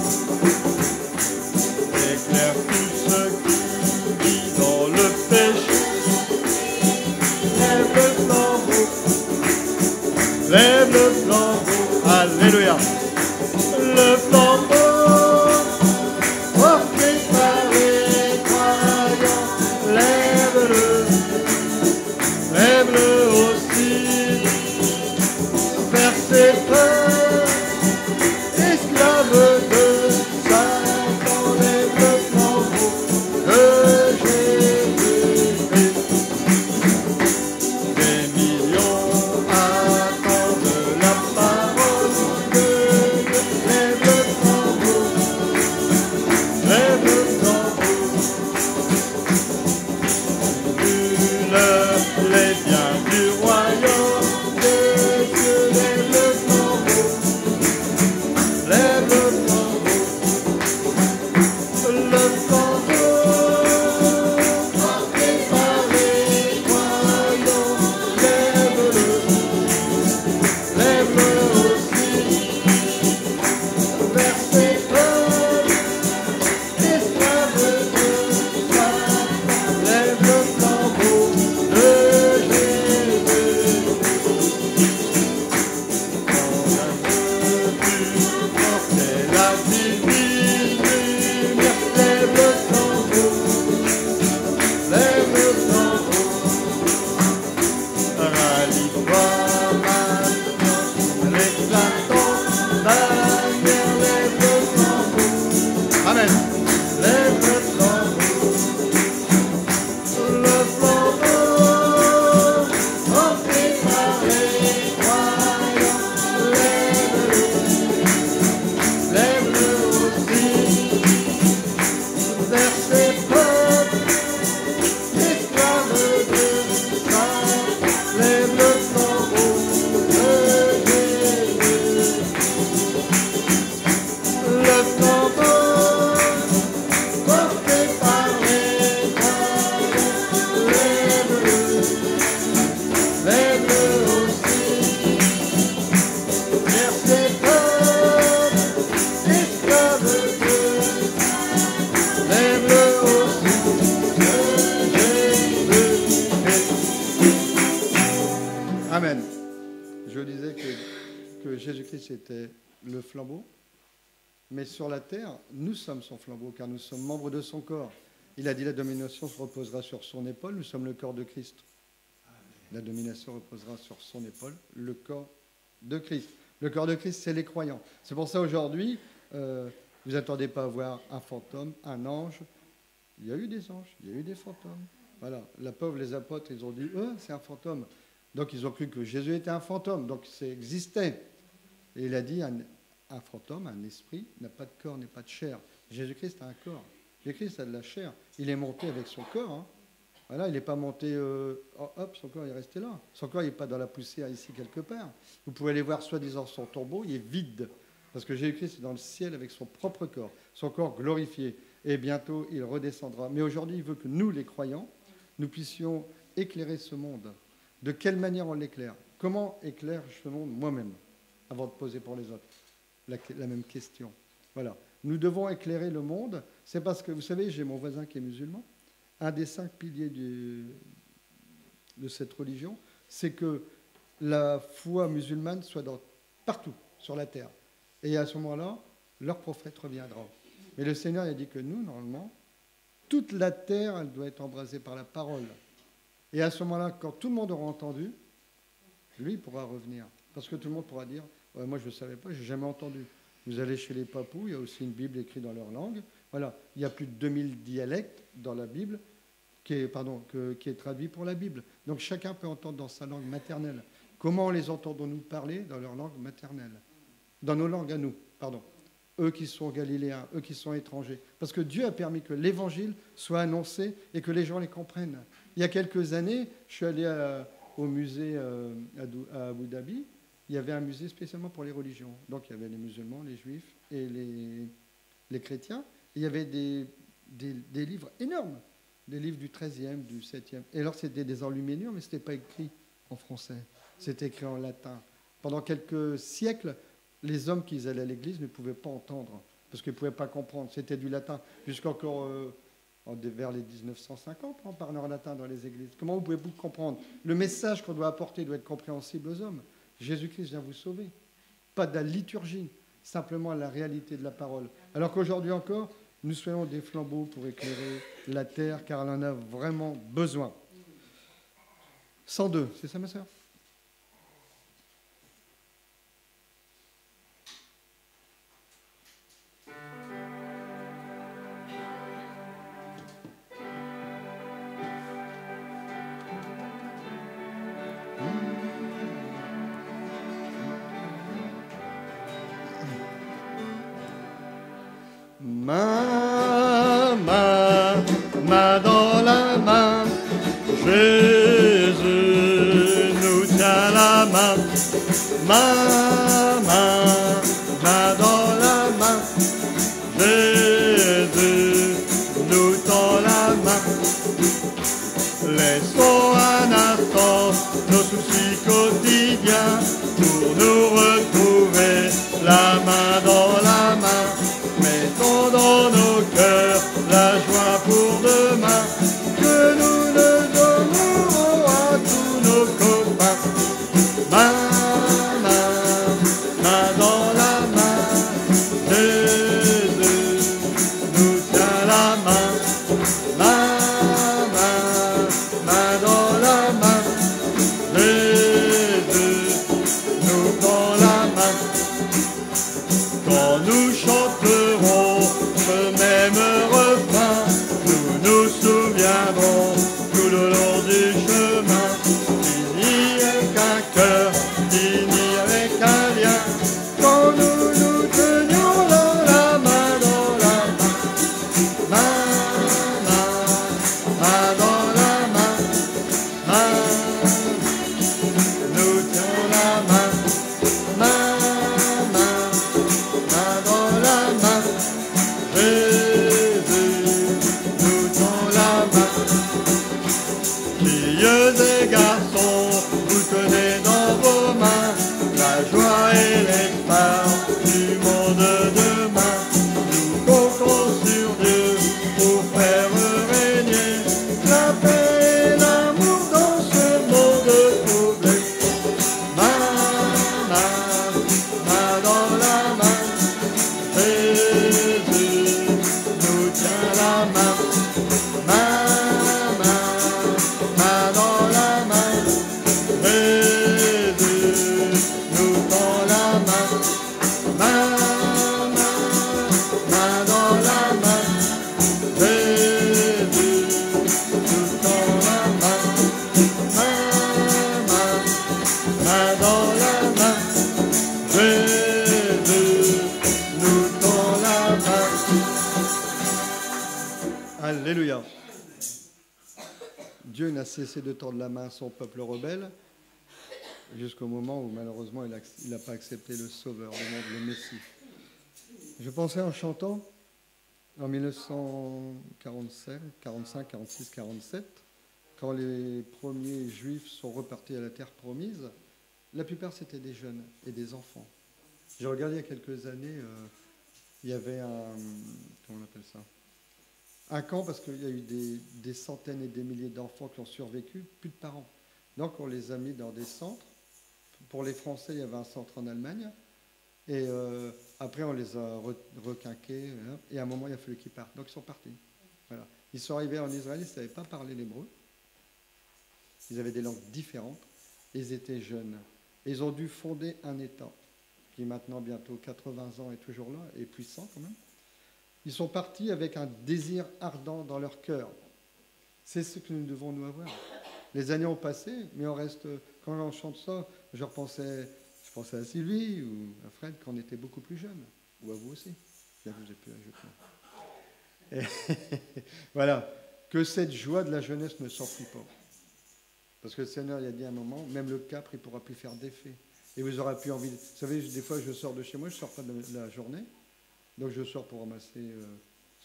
Jésus-Christ était le flambeau, mais sur la terre, nous sommes son flambeau, car nous sommes membres de son corps. Il a dit la domination se reposera sur son épaule, nous sommes le corps de Christ. La domination reposera sur son épaule, le corps de Christ. Le corps de Christ, c'est les croyants. C'est pour ça aujourd'hui, vous n'attendez pas à voir un fantôme, un ange. Il y a eu des anges, il y a eu des fantômes. Voilà, la pauvre, les apôtres, ils ont dit, c'est un fantôme. Donc ils ont cru que Jésus était un fantôme, donc ça existait. Et il a dit, un fantôme, un esprit, n'a pas de corps, n'est pas de chair. Jésus-Christ a un corps. Jésus-Christ a de la chair. Il est monté avec son corps. Hein. Voilà, il n'est pas monté, hop, son corps est resté là. Son corps n'est pas dans la poussière ici quelque part. Vous pouvez aller voir soi-disant son tombeau, il est vide. Parce que Jésus-Christ est dans le ciel avec son propre corps, son corps glorifié. Et bientôt, il redescendra. Mais aujourd'hui, il veut que nous, les croyants, nous puissions éclairer ce monde. De quelle manière on l'éclaire? Comment éclaire-je ce monde moi-même? Avant de poser pour les autres la même question. Voilà. Nous devons éclairer le monde. C'est parce que, vous savez, j'ai mon voisin qui est musulman. Un des 5 piliers de cette religion, c'est que la foi musulmane soit partout sur la terre. Et à ce moment-là, leur prophète reviendra. Mais le Seigneur a dit que nous, normalement, toute la terre, elle doit être embrasée par la parole. Et à ce moment-là, quand tout le monde aura entendu, lui pourra revenir. Parce que tout le monde pourra dire, ouais, moi je ne savais pas, je n'ai jamais entendu. Vous allez chez les papous, il y a aussi une Bible écrite dans leur langue. Voilà, il y a plus de 2000 dialectes dans la Bible qui est traduit pour la Bible. Donc chacun peut entendre dans sa langue maternelle. Comment les entendons-nous parler dans leur langue maternelle? Dans nos langues à nous, pardon. Eux qui sont galiléens, eux qui sont étrangers. Parce que Dieu a permis que l'évangile soit annoncé et que les gens les comprennent. Il y a quelques années, je suis allé au musée à Abu Dhabi. Il y avait un musée spécialement pour les religions. Donc il y avait les musulmans, les juifs et les chrétiens. Et il y avait des livres énormes, des livres du XIIIe, du VIIe. Et alors c'était des enluminures, mais ce n'était pas écrit en français. C'était écrit en latin. Pendant quelques siècles, les hommes qui allaient à l'église ne pouvaient pas entendre, parce qu'ils ne pouvaient pas comprendre. C'était du latin. Jusqu'encore vers les 1950, on parlait en latin dans les églises. Comment vous pouvez-vous comprendre? Le message qu'on doit apporter doit être compréhensible aux hommes. Jésus-Christ vient vous sauver. Pas de la liturgie, simplement la réalité de la parole. Alors qu'aujourd'hui encore, nous soyons des flambeaux pour éclairer la terre, car elle en a vraiment besoin. 102, c'est ça ma sœur? Main dans la main, Jésus nous tient la main. Main dans la main, Jésus nous tend la main. Laissons un instant nos soucis quotidiens pour nous retrouver la main dans la main. Mettons dans nos cœurs la joie pour demain, que nous le donnerons à tous nos copains. Main dans la main, Jésus nous tient la main. Main dans la main, Jésus nous tend la main. Quand nous chanterons ce même refrain, nous nous souviendrons tout le long du chemin, unis avec un cœur, unis avec un lien, quand nous nous tenions la main dans la main. Main dans la main, nous tenons la main. Main dans la main, Jésus nous tend la main. Filles et garçons, vous tenez dans vos mains la joie et l'espoir du monde de demain. Nous comptons sur Dieu pour faire régner la Dieu n'a cessé de tordre la main à son peuple rebelle, jusqu'au moment où malheureusement il n'a pas accepté le Sauveur du monde, le Messie. Je pensais en chantant en 1945, 46, 47, quand les premiers Juifs sont repartis à la terre promise, la plupart c'était des jeunes et des enfants. J'ai regardé il y a quelques années, il y avait comment on appelle ça, un camp, parce qu'il y a eu des centaines et des milliers d'enfants qui ont survécu, plus de parents. Donc on les a mis dans des centres. Pour les Français, il y avait un centre en Allemagne. Et après, on les a requinqués. Et à un moment, il a fallu qu'ils partent. Donc ils sont partis. Voilà. Ils sont arrivés en Israël, ils ne savaient pas parler l'hébreu. Ils avaient des langues différentes. Et ils étaient jeunes. Et ils ont dû fonder un État, qui maintenant, bientôt 80 ans, est toujours là, et puissant quand même. Ils sont partis avec un désir ardent dans leur cœur. C'est ce que nous devons nous avoir. Les années ont passé, mais on reste. Quand on chante ça, je pensais à Sylvie ou à Fred quand on était beaucoup plus jeunes, ou à vous aussi. Bien que vous ayez pu ajouter. Et voilà, que cette joie de la jeunesse ne s'enfuit pas. Parce que le Seigneur, il a dit à un moment, même le capre, il ne pourra plus faire d'effet. Et vous aurez plus envie. Vous savez, des fois, je sors de chez moi, je ne sors pas de la journée. Donc je sors pour ramasser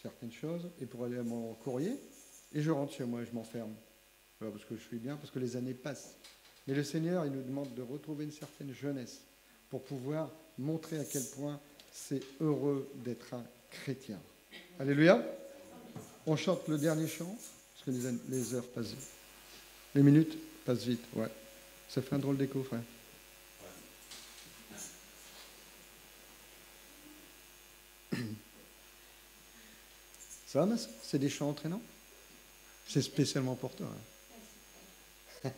certaines choses et pour aller à mon courrier. Et je rentre chez moi et je m'enferme. Voilà, parce que je suis bien, parce que les années passent. Mais le Seigneur, il nous demande de retrouver une certaine jeunesse pour pouvoir montrer à quel point c'est heureux d'être un chrétien. Alléluia. On chante le dernier chant, parce que les heures passent vite. Les minutes passent vite, ouais. Ça fait un drôle d'écho, frère. Ça va, Mas? C'est des chants entraînants? C'est spécialement pour toi. Hein.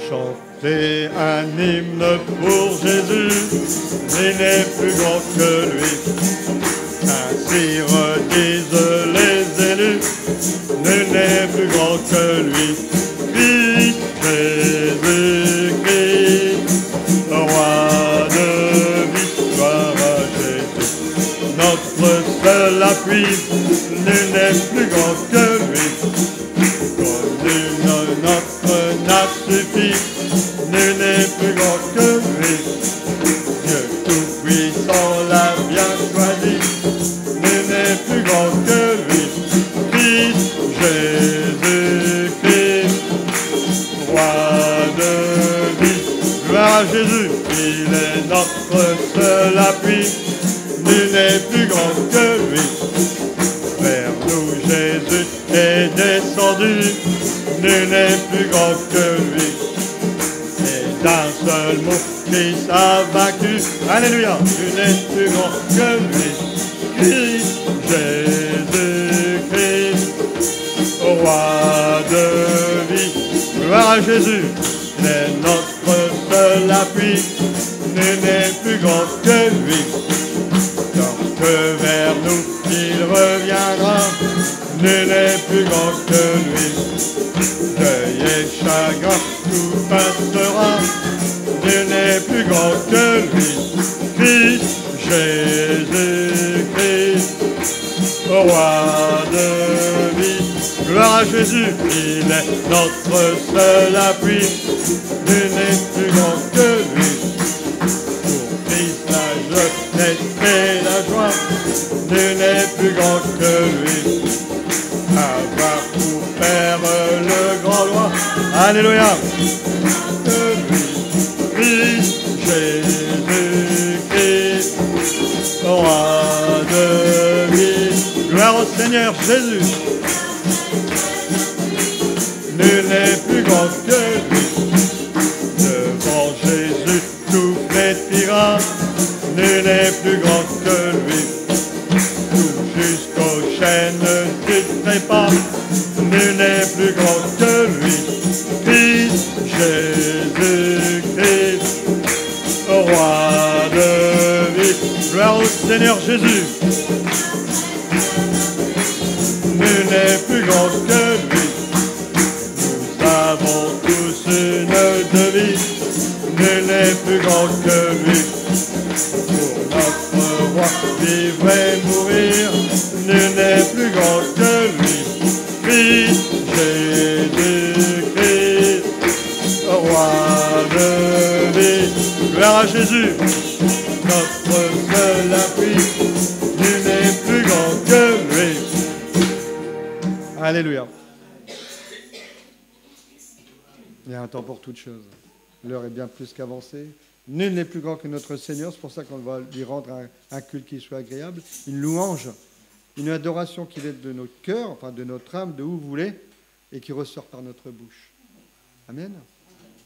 Chantez un hymne pour Jésus, il n'est plus grand que lui. Ainsi redisent les élus, nul n'est plus grand que lui. Christ, Jésus-Christ, roi de victoire à Jésus. Notre seul appui, nul n'est plus grand que lui. Notre n'a suffit, nul n'est plus grand que lui. Dieu tout-puissant l'a bien choisi, nul n'est plus grand que lui. Christ, Jésus-Christ, roi de vie. Gloire à Jésus, il est notre seul appui, nul n'est plus grand que lui. Vers nous Jésus est descendu, nul n'est plus grand que lui. Et d'un seul mot, Christ a vaincu. Alléluia, nul n'est plus grand que lui. Christ, Jésus-Christ, roi de vie. Gloire à Jésus, il est notre seul appui. Nul n'est plus grand que lui. Lorsque vers nous il reviendra, nul n'est plus grand que lui. Deuil et chagrin, tout passera, nul n'est plus grand que lui. Christ, Jésus-Christ, roi de vie. Gloire à Jésus, il est notre seul appui, nul n'est plus grand que lui. Pour Christ la jeunesse et la joie, nul n'est plus grand que lui. Avoir pour faire le grand roi, alléluia, de lui, Christ, Jésus-Christ, roi de vie. Gloire au Seigneur Jésus. Nul n'est plus grand que lui. Devant Jésus tout flétrira, nul n'est plus grand que lui. Jusqu'aux chaînes du trépas, nul n'est plus grand que lui. Christ, Jésus-Christ, roi de vie. Gloire au Seigneur Jésus. Nul n'est plus grand que lui. Nous avons tous une devise. nul n'est plus grand que lui. Pour notre roi, vivre et mourir, nul n'est plus grand que lui. Christ, Jésus-Christ, roi de vie. Gloire à Jésus, notre seul appui, nul n'est plus grand que lui. Alléluia. Il y a un temps pour toutes choses. L'heure est bien plus qu'avancée. Nul n'est plus grand que notre Seigneur. C'est pour ça qu'on va lui rendre un culte qui soit agréable. Une louange, une adoration qui est de notre cœur, enfin de notre âme, de où vous voulez, et qui ressort par notre bouche. Amen.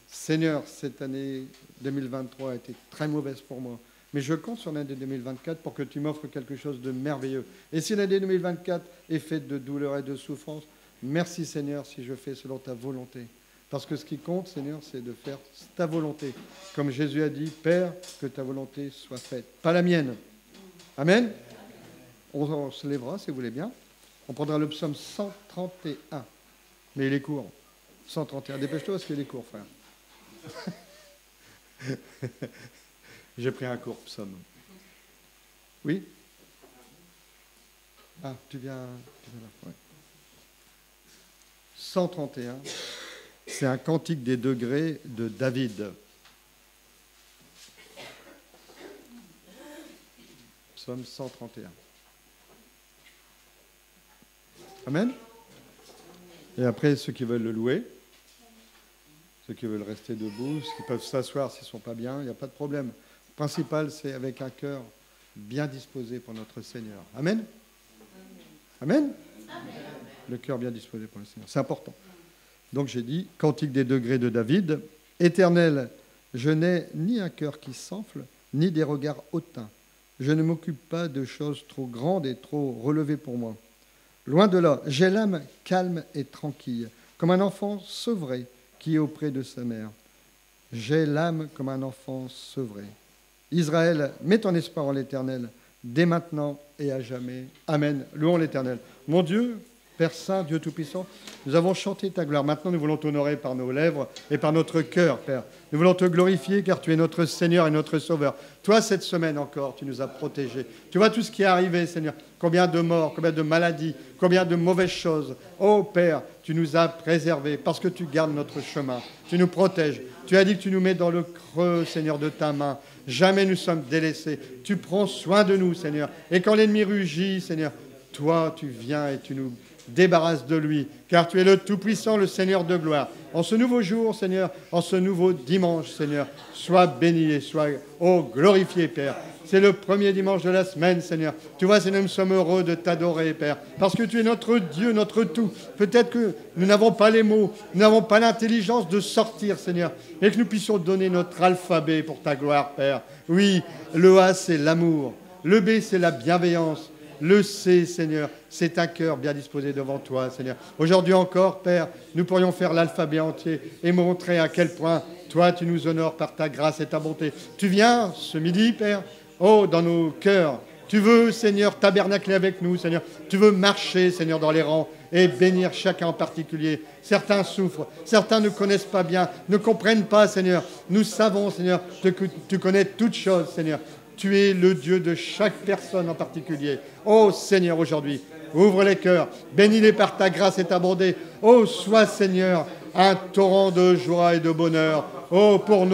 Seigneur, cette année 2023 a été très mauvaise pour moi. Mais je compte sur l'année 2024 pour que tu m'offres quelque chose de merveilleux. Et si l'année 2024 est faite de douleur et de souffrance, merci Seigneur si je fais selon ta volonté. Parce que ce qui compte, Seigneur, c'est de faire ta volonté. Comme Jésus a dit, Père, que ta volonté soit faite, pas la mienne. Amen. On se lèvera, si vous voulez bien. On prendra le psaume 131. Mais il est court. 131. Dépêche-toi parce qu'il est court, frère. J'ai pris un court psaume. Oui? Ah, tu viens là. Ouais. 131. C'est un cantique des degrés de David. Psaume 131. Amen. Et après, ceux qui veulent le louer, ceux qui veulent rester debout, ceux qui peuvent s'asseoir s'ils ne sont pas bien, il n'y a pas de problème. Le principal, c'est avec un cœur bien disposé pour notre Seigneur. Amen. Amen. Le cœur bien disposé pour le Seigneur. C'est important. Donc j'ai dit, cantique des degrés de David, « Éternel, je n'ai ni un cœur qui s'enfle, ni des regards hautains. Je ne m'occupe pas de choses trop grandes et trop relevées pour moi. Loin de là, j'ai l'âme calme et tranquille, comme un enfant sevré qui est auprès de sa mère. J'ai l'âme comme un enfant sevré. Israël, mets ton espoir en l'Éternel, dès maintenant et à jamais. Amen. Louons l'Éternel. Mon Dieu, Père Saint, Dieu Tout-Puissant, nous avons chanté ta gloire. Maintenant, nous voulons t'honorer par nos lèvres et par notre cœur, Père. Nous voulons te glorifier car tu es notre Seigneur et notre Sauveur. Toi, cette semaine encore, tu nous as protégés. Tu vois tout ce qui est arrivé, Seigneur. Combien de morts, combien de maladies, combien de mauvaises choses. Oh Père, tu nous as préservés parce que tu gardes notre chemin. Tu nous protèges. Tu as dit que tu nous mets dans le creux, Seigneur, de ta main. Jamais nous sommes délaissés. Tu prends soin de nous, Seigneur. Et quand l'ennemi rugit, Seigneur, toi, tu viens et tu nous débarrasse de lui, car tu es le Tout-Puissant, le Seigneur de gloire. En ce nouveau jour, Seigneur, en ce nouveau dimanche, Seigneur, sois béni et sois, glorifié, Père. C'est le premier dimanche de la semaine, Seigneur. Tu vois, Seigneur, nous sommes heureux de t'adorer, Père, parce que tu es notre Dieu, notre tout. Peut-être que nous n'avons pas les mots, nous n'avons pas l'intelligence de sortir, Seigneur, et que nous puissions donner notre alphabet pour ta gloire, Père. Oui, le A, c'est l'amour. Le B, c'est la bienveillance. Le C, Seigneur, c'est un cœur bien disposé devant toi, Seigneur. Aujourd'hui encore, Père, nous pourrions faire l'alphabet entier et montrer à quel point, toi, tu nous honores par ta grâce et ta bonté. Tu viens ce midi, Père, dans nos cœurs. Tu veux, Seigneur, tabernacler avec nous, Seigneur. Tu veux marcher, Seigneur, dans les rangs et bénir chacun en particulier. Certains souffrent, certains ne connaissent pas bien, ne comprennent pas, Seigneur. Nous savons, Seigneur, que tu connais toutes choses, Seigneur. Tu es le Dieu de chaque personne en particulier. Oh Seigneur, aujourd'hui, ouvre les cœurs, bénis-les par ta grâce et ta bonté. Oh, sois Seigneur, un torrent de joie et de bonheur. Oh, pour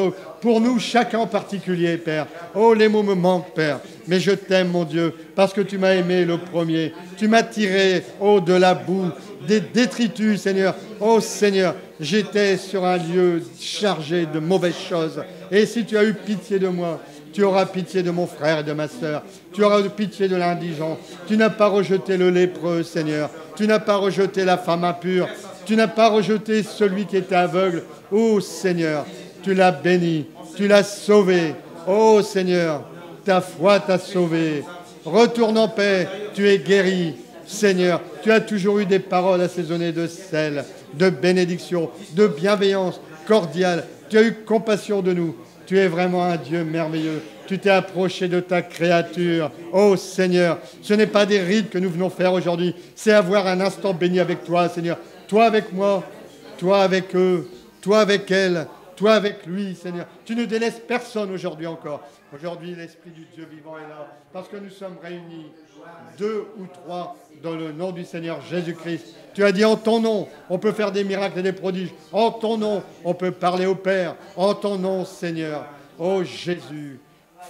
nous, chacun en particulier, Père. Oh, les mots me manquent, Père. Mais je t'aime, mon Dieu, parce que tu m'as aimé le premier. Tu m'as tiré, de la boue, des détritus, Seigneur. Oh, Seigneur, j'étais sur un lieu chargé de mauvaises choses. Et si tu as eu pitié de moi, tu auras pitié de mon frère et de ma sœur. Tu auras pitié de l'indigent. Tu n'as pas rejeté le lépreux, Seigneur. Tu n'as pas rejeté la femme impure. Tu n'as pas rejeté celui qui était aveugle. Oh, Seigneur, tu l'as béni. Tu l'as sauvé. Oh, Seigneur, ta foi t'a sauvé. Retourne en paix. Tu es guéri. Seigneur, tu as toujours eu des paroles assaisonnées de sel, de bénédiction, de bienveillance cordiale. Tu as eu compassion de nous. Tu es vraiment un Dieu merveilleux. Tu t'es approché de ta créature. Oh Seigneur, ce n'est pas des rites que nous venons faire aujourd'hui. C'est avoir un instant béni avec toi, Seigneur. Toi avec moi, toi avec eux, toi avec elle, toi avec lui, Seigneur. Tu ne délaisses personne aujourd'hui encore. Aujourd'hui, l'Esprit du Dieu vivant est là, parce que nous sommes réunis, 2 ou 3, dans le nom du Seigneur Jésus-Christ. Tu as dit en ton nom, on peut faire des miracles et des prodiges. En ton nom, on peut parler au Père. En ton nom, Seigneur. Ô Jésus,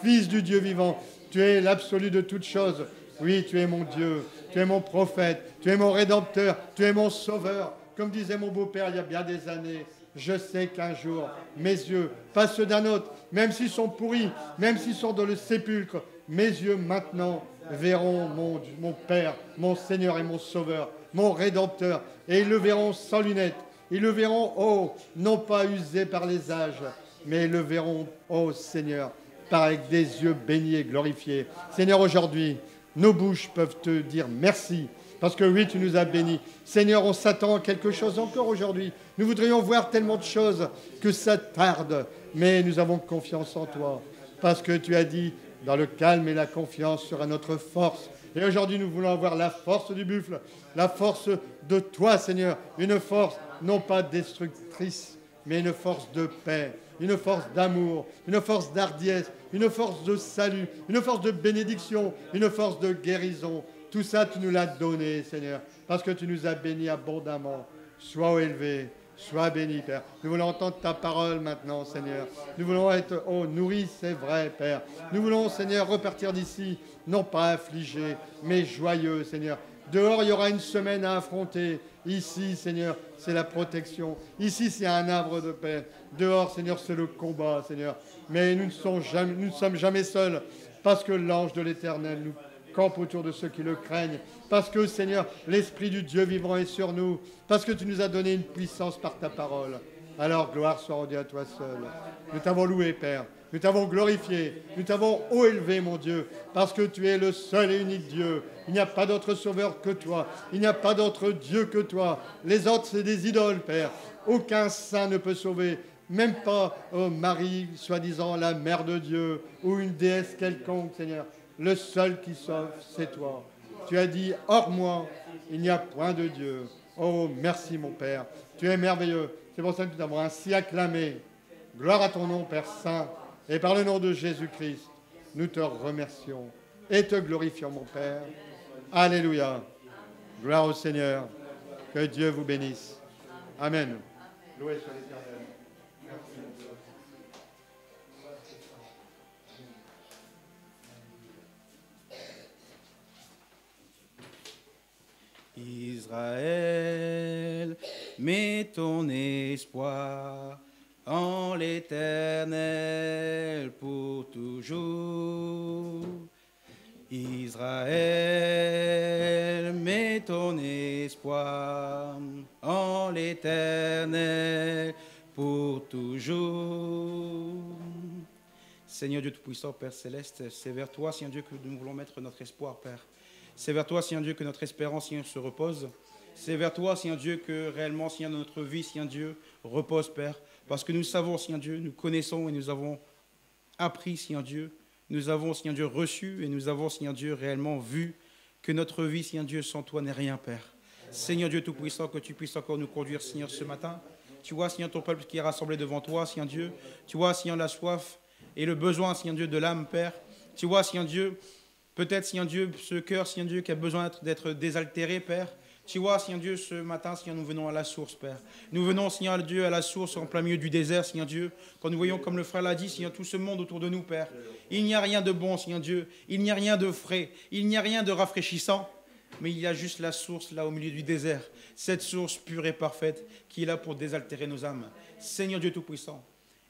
Fils du Dieu vivant, tu es l'absolu de toutes choses. Oui, tu es mon Dieu, tu es mon prophète, tu es mon rédempteur, tu es mon sauveur. Comme disait mon beau-père il y a bien des années, je sais qu'un jour, mes yeux, pas ceux d'un autre, même s'ils sont pourris, même s'ils sont dans le sépulcre, mes yeux maintenant verront mon Père, mon Seigneur et mon Sauveur, mon Rédempteur. Et ils le verront sans lunettes. Ils le verront, oh, non pas usé par les âges, mais ils le verront, oh Seigneur, avec des yeux bénis et glorifiés. Seigneur, aujourd'hui, nos bouches peuvent te dire merci, parce que oui, tu nous as bénis. Seigneur, on s'attend à quelque chose encore aujourd'hui. Nous voudrions voir tellement de choses que ça tarde, mais nous avons confiance en toi, parce que tu as dit, dans le calme et la confiance sera notre force. Et aujourd'hui, nous voulons avoir la force du buffle, la force de toi, Seigneur, une force non pas destructrice, mais une force de paix, une force d'amour, une force d'hardiesse, une force de salut, une force de bénédiction, une force de guérison. Tout ça, tu nous l'as donné, Seigneur, parce que tu nous as bénis abondamment. Sois élevé, sois béni, Père. Nous voulons entendre ta parole maintenant, Seigneur. Nous voulons être nourris, c'est vrai, Père. Nous voulons, Seigneur, repartir d'ici, non pas affligés, mais joyeux, Seigneur. Dehors, il y aura une semaine à affronter. Ici, Seigneur, c'est la protection. Ici, c'est un arbre de paix. Dehors, Seigneur, c'est le combat, Seigneur. Mais nous ne sommes jamais seuls, parce que l'ange de l'Éternel nous campe autour de ceux qui le craignent. Parce que, Seigneur, l'Esprit du Dieu vivant est sur nous. Parce que tu nous as donné une puissance par ta parole. Alors, gloire soit rendue à toi seul. Nous t'avons loué, Père. Nous t'avons glorifié, nous t'avons haut élevé, mon Dieu, parce que tu es le seul et unique Dieu. Il n'y a pas d'autre sauveur que toi. Il n'y a pas d'autre Dieu que toi. Les autres, c'est des idoles, Père. Aucun saint ne peut sauver, même pas Marie, soi-disant la mère de Dieu, ou une déesse quelconque, Seigneur. Le seul qui sauve, c'est toi. Tu as dit, hors moi, il n'y a point de Dieu. Oh, merci, mon Père. Tu es merveilleux. C'est pour ça que nous t'avons ainsi acclamé. Gloire à ton nom, Père Saint. Et par le nom de Jésus-Christ, nous te remercions et te glorifions, mon Père. Alléluia. Gloire au Seigneur. Que Dieu vous bénisse. Amen. Loué soit l'Éternel. Merci. Israël, mets ton espoir en l'Éternel pour toujours. Israël, mets ton espoir en l'Éternel pour toujours. Seigneur Dieu Tout-Puissant, Père Céleste, c'est vers toi, Seigneur Dieu, que nous voulons mettre notre espoir, Père. C'est vers toi, Seigneur Dieu, que notre espérance, Seigneur, se repose. C'est vers toi, Seigneur Dieu, que réellement, Seigneur, notre vie, Seigneur Dieu, repose, Père. Parce que nous savons, Seigneur Dieu, nous connaissons et nous avons appris, Seigneur Dieu, nous avons, Seigneur Dieu, reçu et nous avons, Seigneur Dieu, réellement vu que notre vie, Seigneur Dieu, sans toi n'est rien, Père. Seigneur Dieu Tout-Puissant, que tu puisses encore nous conduire, Seigneur, ce matin. Tu vois, Seigneur, ton peuple qui est rassemblé devant toi, Seigneur Dieu. Tu vois, Seigneur, la soif et le besoin, Seigneur Dieu, de l'âme, Père. Tu vois, Seigneur Dieu, peut-être, Seigneur Dieu, ce cœur, Seigneur Dieu, qui a besoin d'être désaltéré, Père. Tu vois, Seigneur Dieu, ce matin, Seigneur, nous venons à la source, Père. Nous venons, Seigneur Dieu, à la source en plein milieu du désert, Seigneur Dieu. Quand nous voyons, comme le frère l'a dit, Seigneur, tout ce monde autour de nous, Père. Il n'y a rien de bon, Seigneur Dieu. Il n'y a rien de frais. Il n'y a rien de rafraîchissant. Mais il y a juste la source, là, au milieu du désert. Cette source pure et parfaite qui est là pour désaltérer nos âmes. Seigneur Dieu Tout-Puissant,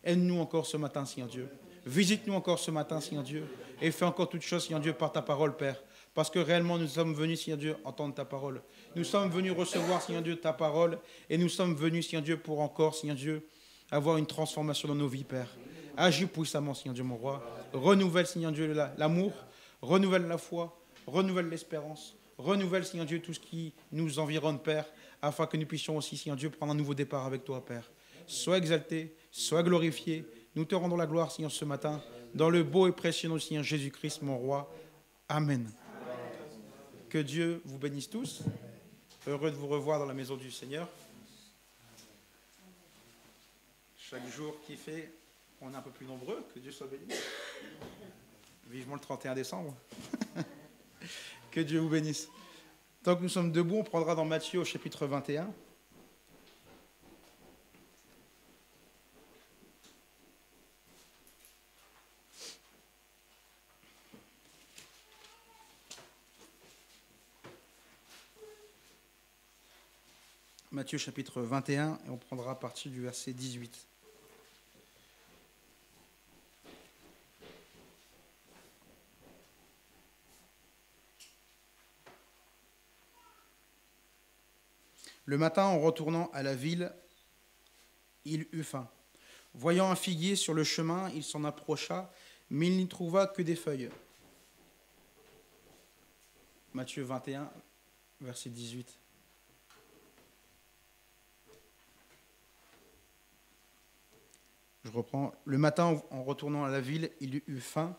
aide-nous encore ce matin, Seigneur Dieu. Visite-nous encore ce matin, Seigneur Dieu. Et fais encore toutes choses, Seigneur Dieu, par ta parole, Père. Parce que réellement, nous sommes venus, Seigneur Dieu, entendre ta parole. Nous sommes venus recevoir, Seigneur Dieu, ta parole. Et nous sommes venus, Seigneur Dieu, pour encore, Seigneur Dieu, avoir une transformation dans nos vies, Père. Agis puissamment, Seigneur Dieu, mon roi. Renouvelle, Seigneur Dieu, l'amour. Renouvelle la foi. Renouvelle l'espérance. Renouvelle, Seigneur Dieu, tout ce qui nous environne, Père, afin que nous puissions aussi, Seigneur Dieu, prendre un nouveau départ avec toi, Père. Sois exalté, sois glorifié. Nous te rendons la gloire, Seigneur, ce matin, dans le beau et précieux nom du Seigneur Jésus-Christ, mon roi. Amen. Que Dieu vous bénisse tous. Heureux de vous revoir dans la maison du Seigneur. Chaque jour qui fait, on est un peu plus nombreux, que Dieu soit béni. Vivement le 31 décembre. Que Dieu vous bénisse. Tant que nous sommes debout, on prendra dans Matthieu au chapitre 21. Matthieu chapitre 21, et on prendra à partir du verset 18. Le matin, en retournant à la ville, il eut faim. Voyant un figuier sur le chemin, il s'en approcha, mais il n'y trouva que des feuilles. Matthieu 21, verset 18. Je reprends. Le matin, en retournant à la ville, il eut faim.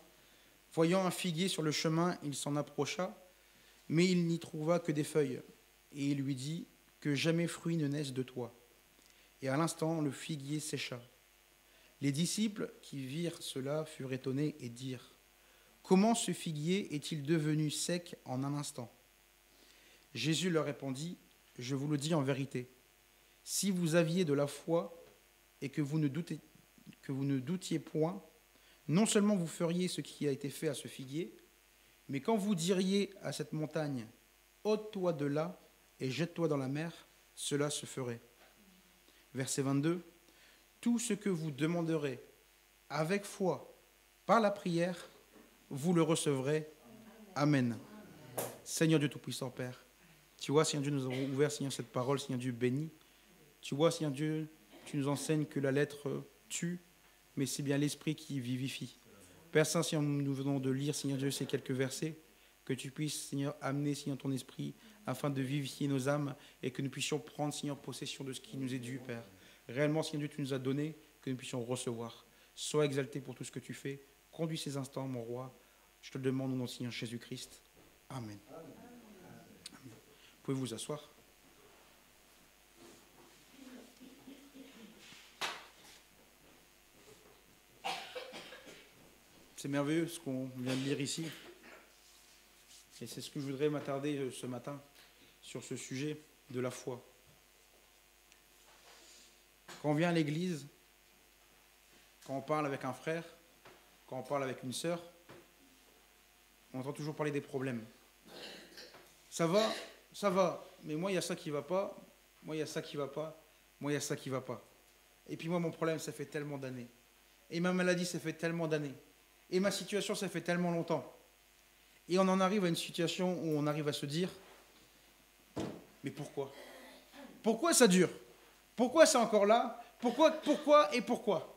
Voyant un figuier sur le chemin, il s'en approcha, mais il n'y trouva que des feuilles. Et il lui dit, que jamais fruit ne naisse de toi. Et à l'instant, le figuier sécha. Les disciples qui virent cela furent étonnés et dirent, comment ce figuier est-il devenu sec en un instant? Jésus leur répondit, je vous le dis en vérité, si vous aviez de la foi et que vous ne doutiez point, non seulement vous feriez ce qui a été fait à ce figuier, mais quand vous diriez à cette montagne, ôte-toi de là et jette-toi dans la mer, cela se ferait. Verset 22, tout ce que vous demanderez avec foi par la prière, vous le recevrez. Amen. Seigneur Dieu Tout-Puissant, Père, tu vois, Seigneur Dieu, nous avons ouvert, Seigneur, cette parole, Seigneur Dieu, béni. Tu vois, Seigneur Dieu, tu nous enseignes que la lettre tue, mais c'est bien l'esprit qui vivifie. Père Saint, Seigneur, nous venons de lire, Seigneur Dieu, ces quelques versets, que tu puisses, Seigneur, amener, Seigneur, ton esprit, afin de vivifier nos âmes et que nous puissions prendre, Seigneur, possession de ce qui nous est dû, Père. Réellement, Seigneur Dieu, tu nous as donné, que nous puissions recevoir. Sois exalté pour tout ce que tu fais. Conduis ces instants, mon roi. Je te le demande au nom de Seigneur Jésus-Christ. Amen. Amen. Vous pouvez vous asseoir. C'est merveilleux ce qu'on vient de lire ici. Et c'est ce que je voudrais m'attarder ce matin sur ce sujet de la foi. Quand on vient à l'église, quand on parle avec un frère, quand on parle avec une sœur, on entend toujours parler des problèmes. Ça va, mais moi il y a ça qui ne va pas, moi il y a ça qui ne va pas, moi il y a ça qui ne va pas. Et puis moi mon problème ça fait tellement d'années. Et ma maladie ça fait tellement d'années. Et ma situation ça fait tellement longtemps. Et on en arrive à une situation où on arrive à se dire, mais pourquoi? Pourquoi ça dure? Pourquoi c'est encore là? Pourquoi et pourquoi?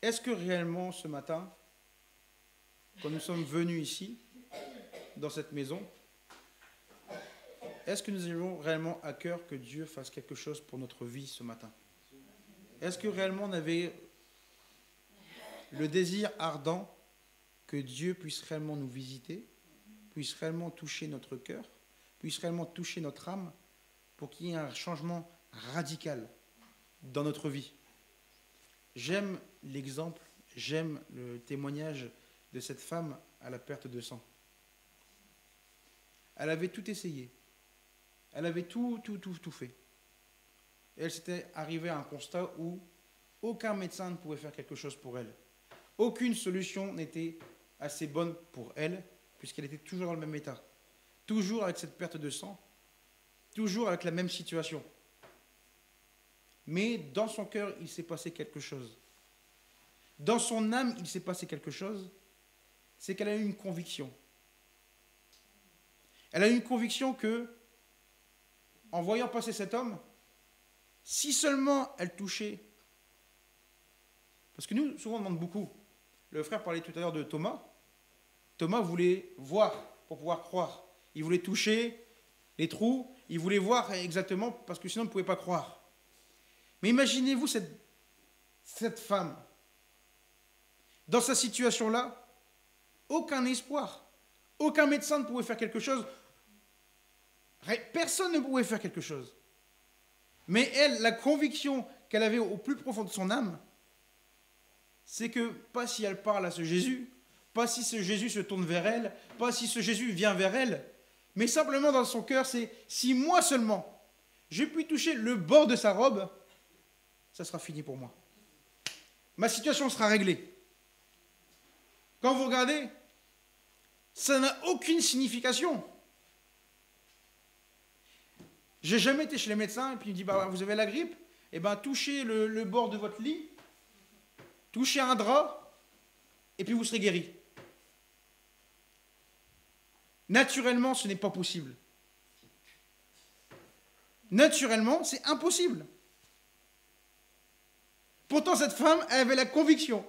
Est-ce que réellement ce matin, quand nous sommes venus ici, dans cette maison, est-ce que nous avons réellement à cœur que Dieu fasse quelque chose pour notre vie ce matin? Est-ce que réellement on avait le désir ardent que Dieu puisse réellement nous visiter, puisse réellement toucher notre cœur, puisse réellement toucher notre âme, pour qu'il y ait un changement radical dans notre vie? J'aime l'exemple, j'aime le témoignage de cette femme à la perte de sang. Elle avait tout essayé. Elle avait tout fait. Et elle s'était arrivée à un constat où aucun médecin ne pouvait faire quelque chose pour elle. Aucune solution n'était assez bonne pour elle, puisqu'elle était toujours dans le même état. Toujours avec cette perte de sang, toujours avec la même situation. Mais dans son cœur, il s'est passé quelque chose. Dans son âme, il s'est passé quelque chose. C'est qu'elle a eu une conviction. Elle a eu une conviction que, en voyant passer cet homme, si seulement elle touchait, parce que nous, souvent, on demande beaucoup. Le frère parlait tout à l'heure de Thomas. Thomas voulait voir pour pouvoir croire. Il voulait toucher les trous, il voulait voir exactement, parce que sinon, il ne pouvait pas croire. Mais imaginez-vous cette femme, dans sa situation-là, aucun espoir, aucun médecin ne pouvait faire quelque chose, personne ne pouvait faire quelque chose. Mais elle, la conviction qu'elle avait au plus profond de son âme, c'est que pas si elle parle à ce Jésus, pas si ce Jésus se tourne vers elle, pas si ce Jésus vient vers elle, mais simplement dans son cœur, c'est si moi seulement, je puis toucher le bord de sa robe, ça sera fini pour moi. Ma situation sera réglée. Quand vous regardez, ça n'a aucune signification. J'ai jamais été chez les médecins et puis il me dit bah, vous avez la grippe, et ben touchez le bord de votre lit, touchez un drap et puis vous serez guéri. Naturellement, ce n'est pas possible. Naturellement, c'est impossible. Pourtant, cette femme elle avait la conviction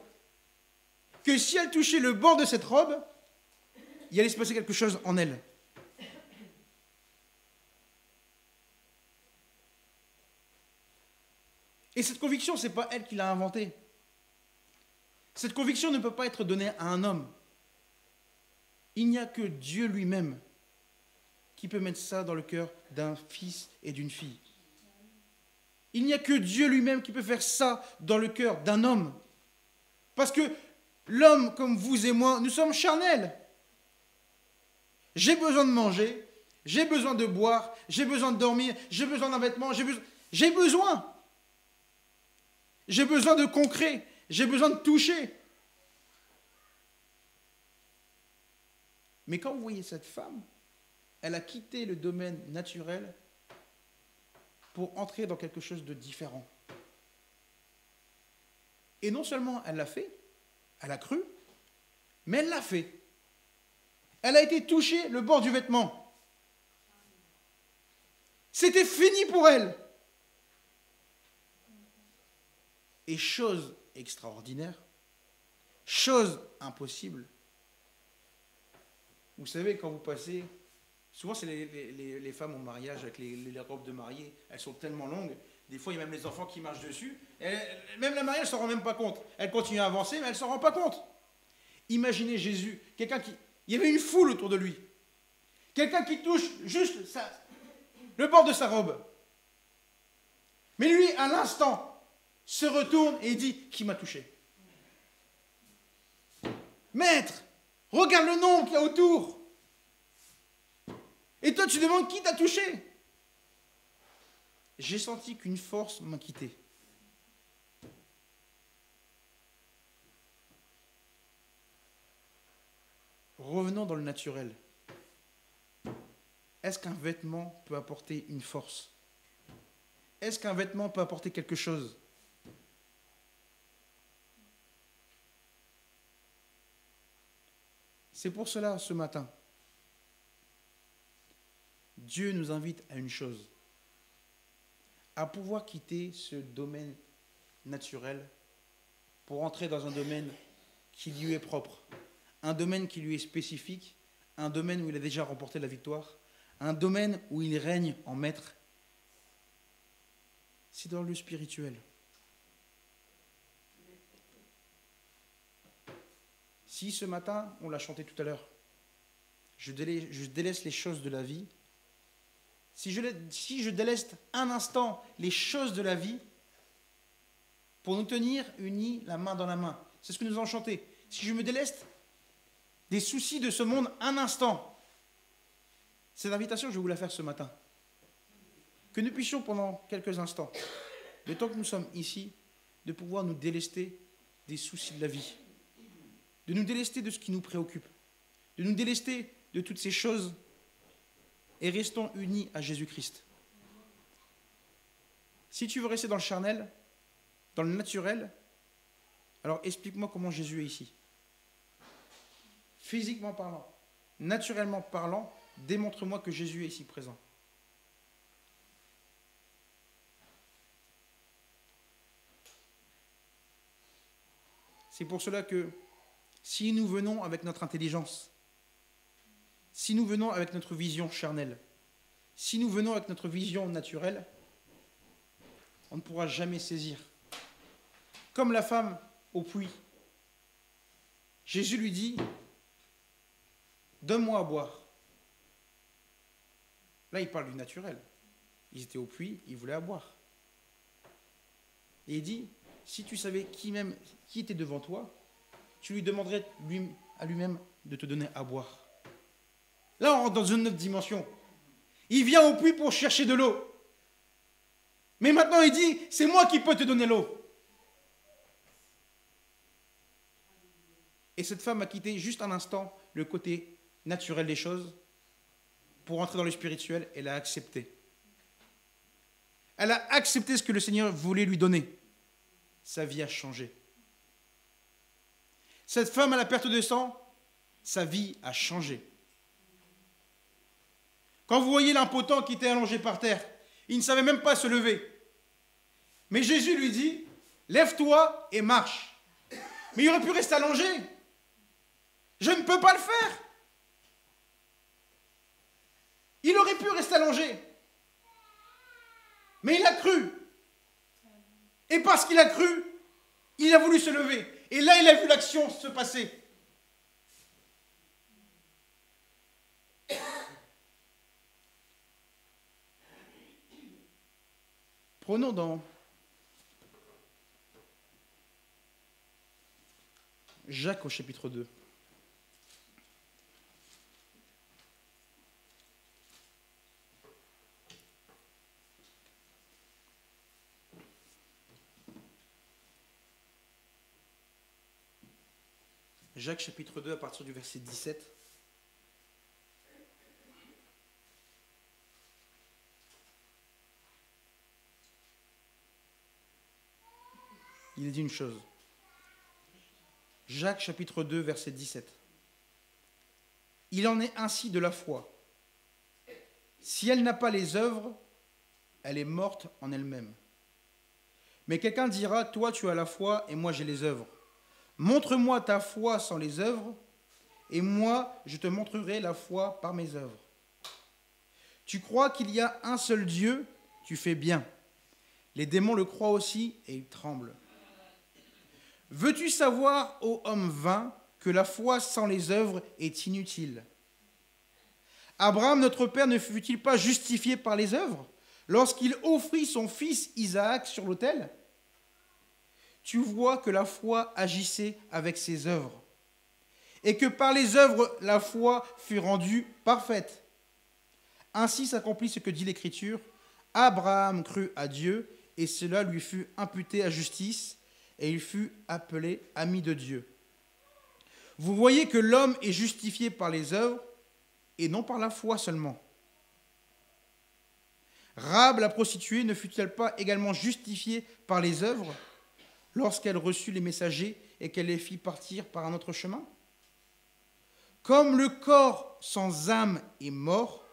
que si elle touchait le bord de cette robe, il allait se passer quelque chose en elle. Et cette conviction, ce n'est pas elle qui l'a inventée. Cette conviction ne peut pas être donnée à un homme. Il n'y a que Dieu lui-même qui peut mettre ça dans le cœur d'un fils et d'une fille. Il n'y a que Dieu lui-même qui peut faire ça dans le cœur d'un homme. Parce que l'homme, comme vous et moi, nous sommes charnels. J'ai besoin de manger, j'ai besoin de boire, j'ai besoin de dormir, j'ai besoin d'un vêtement, j'ai besoin. J'ai besoin de concret, j'ai besoin de toucher. Mais quand vous voyez cette femme, elle a quitté le domaine naturel pour entrer dans quelque chose de différent. Et non seulement elle l'a fait, elle a cru, mais elle l'a fait. Elle a été touchée le bord du vêtement. C'était fini pour elle. Et chose extraordinaire, chose impossible, vous savez, quand vous passez, souvent c'est les femmes au mariage avec les robes de mariée, elles sont tellement longues, des fois il y a même les enfants qui marchent dessus, même la mariée elle ne s'en rend même pas compte, elle continue à avancer mais elle ne s'en rend pas compte. Imaginez Jésus, il y avait une foule autour de lui, quelqu'un qui touche juste le bord de sa robe, mais lui à l'instant se retourne et dit « Qui m'a touché ?» Maître, regarde le nombre qu'il y a autour. Et toi, tu demandes qui t'a touché. J'ai senti qu'une force m'a quitté. Revenons dans le naturel. Est-ce qu'un vêtement peut apporter une force? Est-ce qu'un vêtement peut apporter quelque chose? C'est pour cela, ce matin, Dieu nous invite à une chose, à pouvoir quitter ce domaine naturel pour entrer dans un domaine qui lui est propre, un domaine qui lui est spécifique, un domaine où il a déjà remporté la victoire, un domaine où il règne en maître. C'est dans le spirituel. Si ce matin, on l'a chanté tout à l'heure, je délaisse les choses de la vie, si je délaisse un instant les choses de la vie pour nous tenir unis la main dans la main, c'est ce que nous avons chanté. Si je me délaisse des soucis de ce monde un instant, cette invitation, je vais vous la faire ce matin. Que nous puissions pendant quelques instants, le temps que nous sommes ici, de pouvoir nous délester des soucis de la vie, de nous délester de ce qui nous préoccupe, de nous délester de toutes ces choses et restons unis à Jésus-Christ. Si tu veux rester dans le charnel, dans le naturel, alors explique-moi comment Jésus est ici. Physiquement parlant, naturellement parlant, démontre-moi que Jésus est ici présent. C'est pour cela que si nous venons avec notre intelligence, si nous venons avec notre vision charnelle, si nous venons avec notre vision naturelle, on ne pourra jamais saisir. Comme la femme au puits, Jésus lui dit « Donne-moi à boire ». Là, il parle du naturel. Ils étaient au puits, ils voulaient à boire. Et il dit, si tu savais qui était devant toi, tu lui demanderais à lui-même de te donner à boire. Là, on rentre dans une autre dimension. Il vient au puits pour chercher de l'eau. Mais maintenant, il dit, c'est moi qui peux te donner l'eau. Et cette femme a quitté juste un instant le côté naturel des choses pour entrer dans le spirituel. Elle a accepté. Elle a accepté ce que le Seigneur voulait lui donner. Sa vie a changé. Cette femme à la perte de sang, sa vie a changé. Quand vous voyez l'impotent qui était allongé par terre, il ne savait même pas se lever. Mais Jésus lui dit, lève-toi et marche. Mais il aurait pu rester allongé. Je ne peux pas le faire. Il aurait pu rester allongé. Mais il a cru. Et parce qu'il a cru, il a voulu se lever. Et là, il a vu l'action se passer. Prenons dans Jacques au chapitre 2. Jacques chapitre 2 à partir du verset 17. Il dit une chose. Jacques chapitre 2 verset 17. Il en est ainsi de la foi. Si elle n'a pas les œuvres, elle est morte en elle-même. Mais quelqu'un dira, toi tu as la foi et moi j'ai les œuvres. Montre-moi ta foi sans les œuvres, et moi je te montrerai la foi par mes œuvres. Tu crois qu'il y a un seul Dieu, tu fais bien. Les démons le croient aussi et ils tremblent. Veux-tu savoir, ô homme vain, que la foi sans les œuvres est inutile? Abraham, notre père, ne fut-il pas justifié par les œuvres lorsqu'il offrit son fils Isaac sur l'autel? Tu vois que la foi agissait avec ses œuvres, et que par les œuvres, la foi fut rendue parfaite. Ainsi s'accomplit ce que dit l'Écriture. Abraham crut à Dieu, et cela lui fut imputé à justice, et il fut appelé ami de Dieu. Vous voyez que l'homme est justifié par les œuvres, et non par la foi seulement. Rahab, la prostituée, ne fut-elle pas également justifiée par les œuvres lorsqu'elle reçut les messagers et qu'elle les fit partir par un autre chemin? Comme le corps sans âme est mort,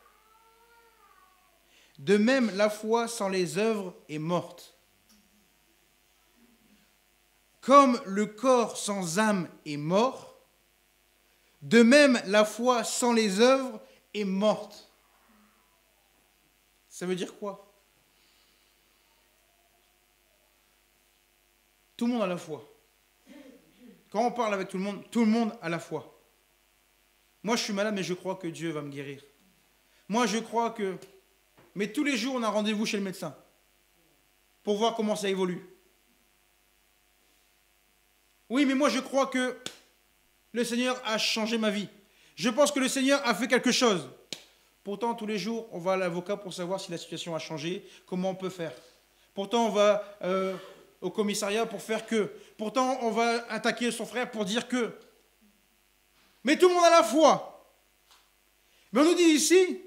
de même la foi sans les œuvres est morte. Comme le corps sans âme est mort, de même la foi sans les œuvres est morte. Ça veut dire quoi? Tout le monde a la foi. Quand on parle avec tout le monde a la foi. Moi, je suis malade, mais je crois que Dieu va me guérir. Moi, je crois que... Mais tous les jours, on a rendez-vous chez le médecin pour voir comment ça évolue. Oui, mais moi, je crois que le Seigneur a changé ma vie. Je pense que le Seigneur a fait quelque chose. Pourtant, tous les jours, on va à l'avocat pour savoir si la situation a changé, comment on peut faire. Pourtant, on va au commissariat pour faire que. Pourtant, on va attaquer son frère pour dire que. Mais tout le monde a la foi. Mais on nous dit ici,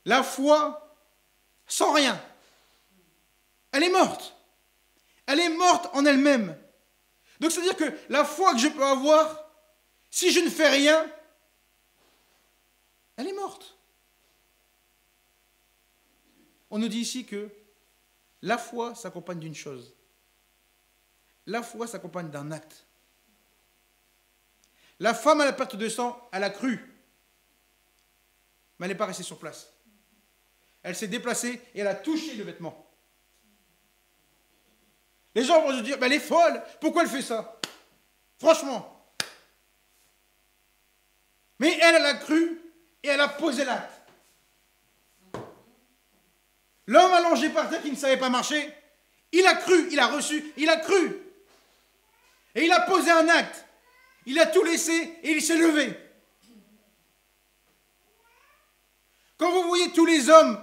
la foi sans rien. Elle est morte. Elle est morte en elle-même. Donc, c'est-à-dire que la foi que je peux avoir, si je ne fais rien, elle est morte. On nous dit ici que la foi s'accompagne d'une chose. La foi s'accompagne d'un acte. La femme à la perte de sang, elle a cru. Mais elle n'est pas restée sur place. Elle s'est déplacée et elle a touché le vêtement. Les gens vont se dire, elle est folle, pourquoi elle fait ça? Franchement. Mais elle a cru et elle a posé l'acte. L'homme allongé par terre qui ne savait pas marcher, Il a cru, il a reçu, il a cru. Et il a posé un acte. Il a tout laissé et il s'est levé. Quand vous voyez tous les hommes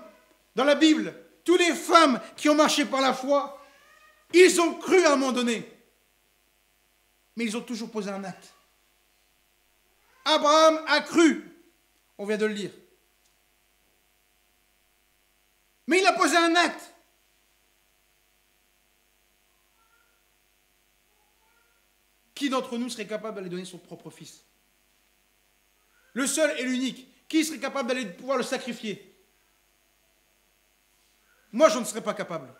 dans la Bible, toutes les femmes qui ont marché par la foi, ils ont cru à un moment donné. Mais ils ont toujours posé un acte. Abraham a cru. On vient de le lire. Mais il a posé un acte. Qui d'entre nous serait capable d'aller donner son propre fils? Le seul et l'unique. Qui serait capable d'aller pouvoir le sacrifier? Moi, je ne serais pas capable.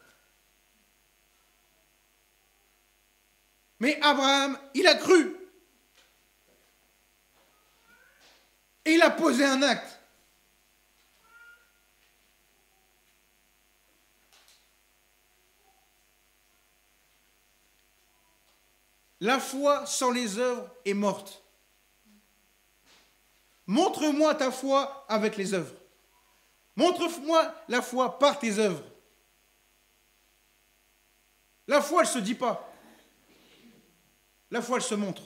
Mais Abraham, il a cru. Et il a posé un acte. La foi sans les œuvres est morte. Montre-moi ta foi avec les œuvres. Montre-moi la foi par tes œuvres. La foi, elle ne se dit pas. La foi, elle se montre.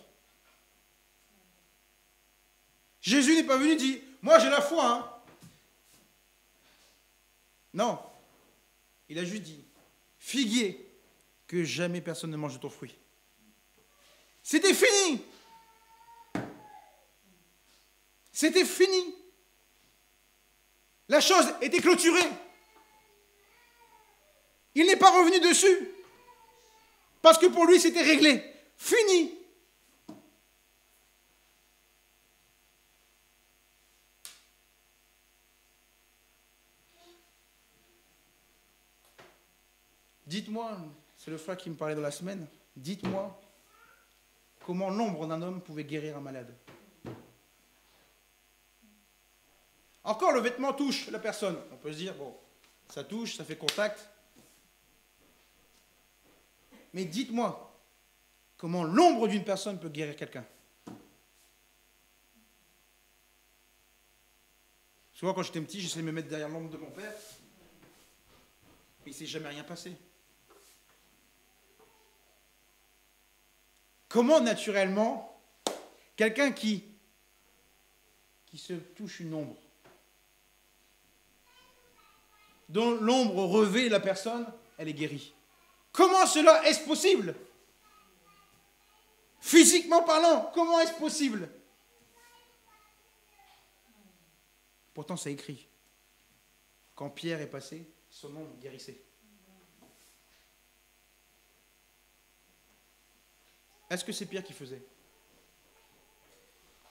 Jésus n'est pas venu dire « Moi, j'ai la foi, hein !» Non. Il a juste dit « Figuier, que jamais personne ne mange de ton fruit. » C'était fini. C'était fini. La chose était clôturée. Il n'est pas revenu dessus. Parce que pour lui, c'était réglé. Fini. Dites-moi, c'est le frère qui me parlait de la semaine, dites-moi comment l'ombre d'un homme pouvait guérir un malade. Encore, le vêtement touche la personne. On peut se dire, bon, ça touche, ça fait contact. Mais dites-moi, comment l'ombre d'une personne peut guérir quelqu'un? Souvent, quand j'étais petit, j'essayais de me mettre derrière l'ombre de mon père. Mais il ne s'est jamais rien passé. Comment, naturellement, quelqu'un qui se touche une ombre, dont l'ombre revêt la personne, elle est guérie. Comment cela est-ce possible? Physiquement parlant, comment est-ce possible? Pourtant, c'est écrit. Quand Pierre est passé, son ombre guérissait. Est-ce que c'est Pierre qui faisait?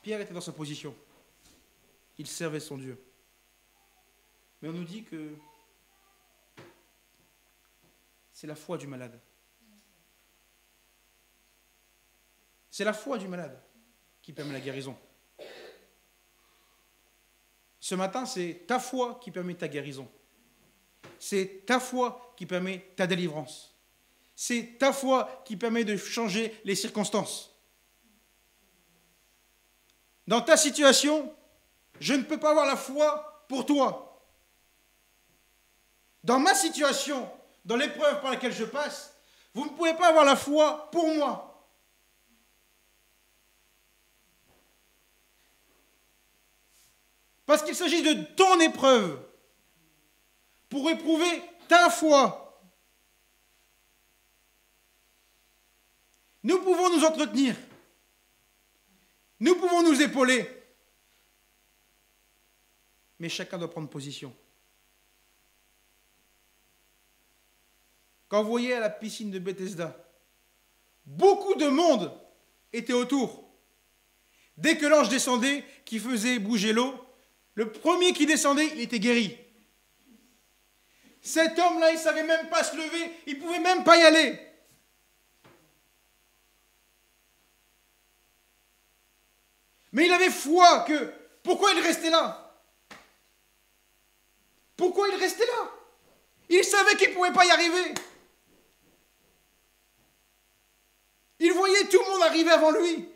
Pierre était dans sa position. Il servait son Dieu. Mais on nous dit que c'est la foi du malade. C'est la foi du malade qui permet la guérison. Ce matin, c'est ta foi qui permet ta guérison. C'est ta foi qui permet ta délivrance. C'est ta foi qui permet de changer les circonstances. Dans ta situation, je ne peux pas avoir la foi pour toi. Dans ma situation, dans l'épreuve par laquelle je passe, vous ne pouvez pas avoir la foi pour moi. Parce qu'il s'agit de ton épreuve pour éprouver ta foi. Nous pouvons nous entretenir. Nous pouvons nous épauler. Mais chacun doit prendre position. Quand vous voyez à la piscine de Bethesda, beaucoup de monde était autour. Dès que l'ange descendait, qui faisait bouger l'eau, le premier qui descendait, il était guéri. Cet homme-là, il ne savait même pas se lever, il ne pouvait même pas y aller. Mais il avait foi que... Pourquoi il restait là? Pourquoi il restait là? Il savait qu'il ne pouvait pas y arriver. Il voyait tout le monde arriver avant lui.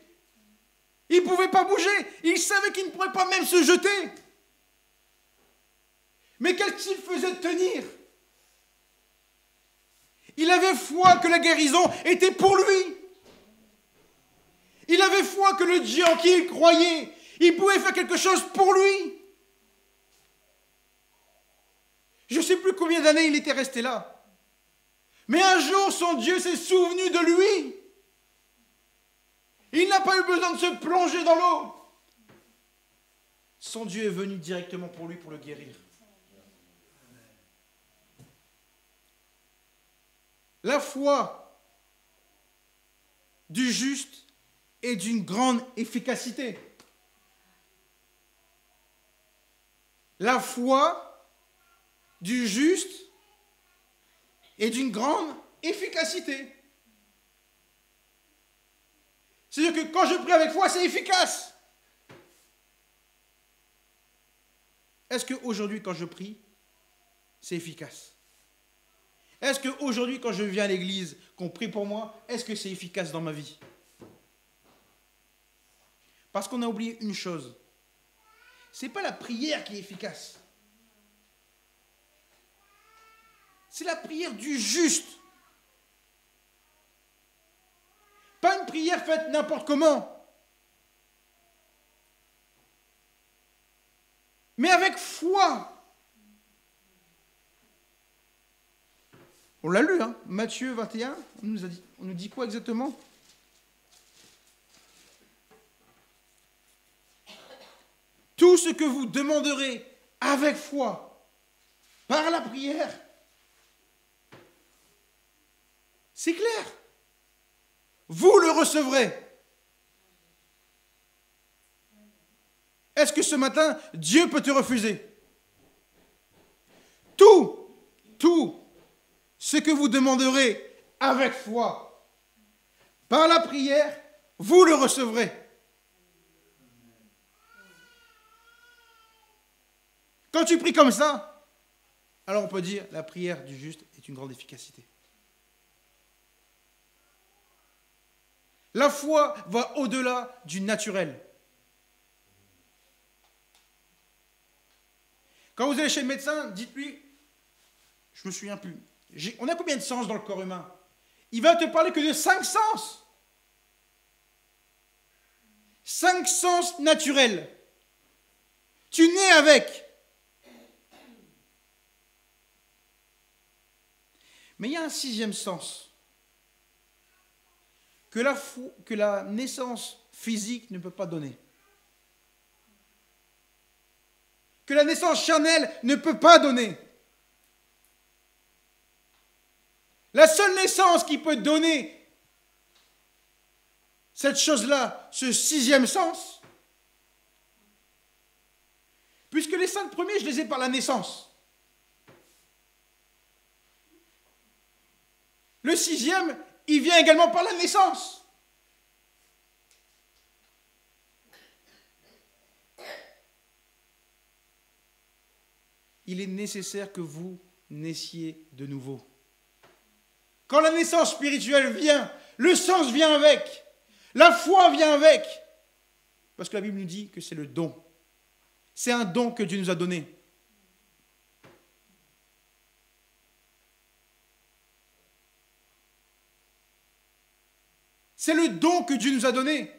Il ne pouvait pas bouger. Il savait qu'il ne pourrait pas même se jeter. Mais qu'est-ce qu'il faisait tenir? Il avait foi que la guérison était pour lui. Il avait foi que le Dieu en qui il croyait, il pouvait faire quelque chose pour lui. Je ne sais plus combien d'années il était resté là. Mais un jour, son Dieu s'est souvenu de lui. Il n'a pas eu besoin de se plonger dans l'eau. Son Dieu est venu directement pour lui pour le guérir. La foi du juste est d'une grande efficacité. La foi du juste est d'une grande efficacité. C'est-à-dire que quand je prie avec foi, c'est efficace. Est-ce qu'aujourd'hui, quand je prie, c'est efficace? Est-ce qu'aujourd'hui, quand je viens à l'église, qu'on prie pour moi, est-ce que c'est efficace dans ma vie? Parce qu'on a oublié une chose. Ce n'est pas la prière qui est efficace. C'est la prière du juste. Pas une prière faite n'importe comment. Mais avec foi. On l'a lu, hein, Matthieu 21, on nous dit quoi exactement? Tout ce que vous demanderez avec foi, par la prière, c'est clair. Vous le recevrez. Est-ce que ce matin, Dieu peut te refuser? Tout ce que vous demanderez avec foi, par la prière, vous le recevrez. Quand tu pries comme ça, alors on peut dire la prière du juste est une grande efficacité. La foi va au-delà du naturel. Quand vous allez chez le médecin, dites-lui, je ne me souviens plus, on a combien de sens dans le corps humain? Il va te parler que de 5 sens. 5 sens naturels. Tu nais avec. Mais il y a un 6e sens que la naissance physique ne peut pas donner. Que la naissance charnelle ne peut pas donner. La seule naissance qui peut donner cette chose-là, ce 6e sens, puisque les 5 premiers, je les ai par la naissance. Le 6e, il vient également par la naissance. Il est nécessaire que vous naissiez de nouveau. Quand la naissance spirituelle vient, le sens vient avec, la foi vient avec. Parce que la Bible nous dit que c'est le don. C'est un don que Dieu nous a donné. C'est le don que Dieu nous a donné.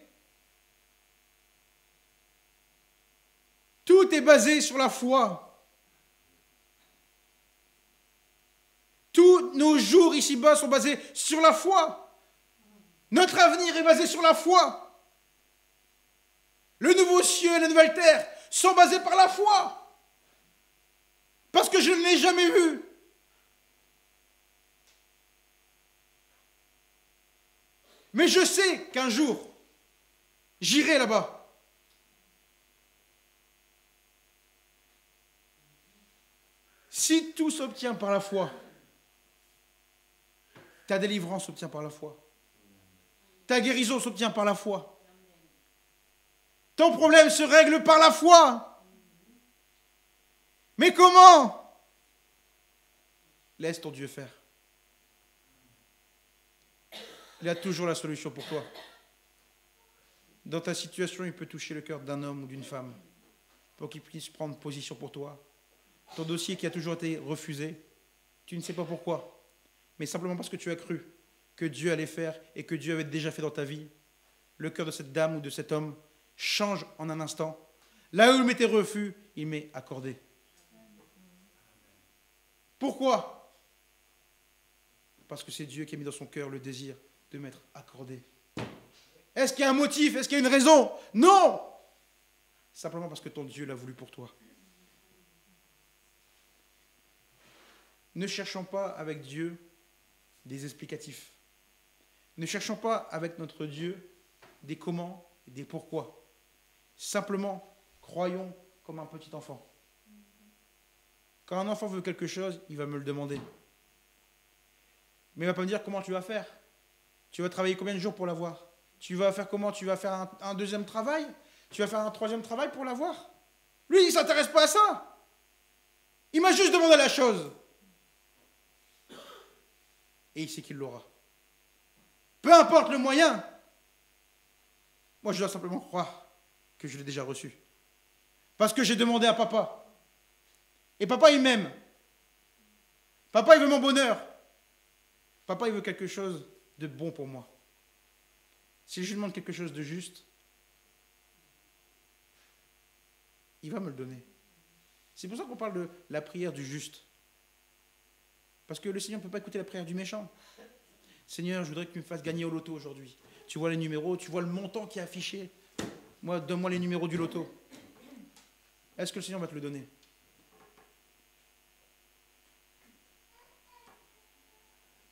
Tout est basé sur la foi. Tous nos jours ici-bas sont basés sur la foi. Notre avenir est basé sur la foi. Le nouveau ciel et la nouvelle terre sont basés par la foi. Parce que je ne l'ai jamais vu. Mais je sais qu'un jour, j'irai là-bas. Si tout s'obtient par la foi, ta délivrance s'obtient par la foi. Ta guérison s'obtient par la foi. Ton problème se règle par la foi. Mais comment? Laisse ton Dieu faire. Il a toujours la solution pour toi. Dans ta situation, il peut toucher le cœur d'un homme ou d'une femme pour qu'il puisse prendre position pour toi. Ton dossier qui a toujours été refusé, tu ne sais pas pourquoi. mais simplement parce que tu as cru que Dieu allait faire et que Dieu avait déjà fait dans ta vie, le cœur de cette dame ou de cet homme change en un instant. Là où il mettait refus, il met accordé. Pourquoi? Parce que c'est Dieu qui a mis dans son cœur le désir de mettre accordé. Est-ce qu'il y a un motif? Est-ce qu'il y a une raison? Non! Simplement parce que ton Dieu l'a voulu pour toi. Ne cherchons pas avec Dieu des explicatifs. Ne cherchons pas avec notre Dieu des comment et des pourquoi. Simplement, croyons comme un petit enfant. Quand un enfant veut quelque chose, il va me le demander. Mais il ne va pas me dire comment tu vas faire. Tu vas travailler combien de jours pour l'avoir? Tu vas faire comment? Tu vas faire un deuxième travail? Tu vas faire un troisième travail pour l'avoir? Lui, il ne s'intéresse pas à ça. Il m'a juste demandé la chose. Et il sait qu'il l'aura. Peu importe le moyen. Moi, je dois simplement croire que je l'ai déjà reçu. Parce que j'ai demandé à papa. Et papa, il m'aime. Papa, il veut mon bonheur. Papa, il veut quelque chose de bon pour moi. Si je lui demande quelque chose de juste, il va me le donner. C'est pour ça qu'on parle de la prière du juste. Parce que le Seigneur ne peut pas écouter la prière du méchant. Seigneur, je voudrais que tu me fasses gagner au loto aujourd'hui. Tu vois les numéros, tu vois le montant qui est affiché. Moi, donne-moi les numéros du loto. Est-ce que le Seigneur va te le donner?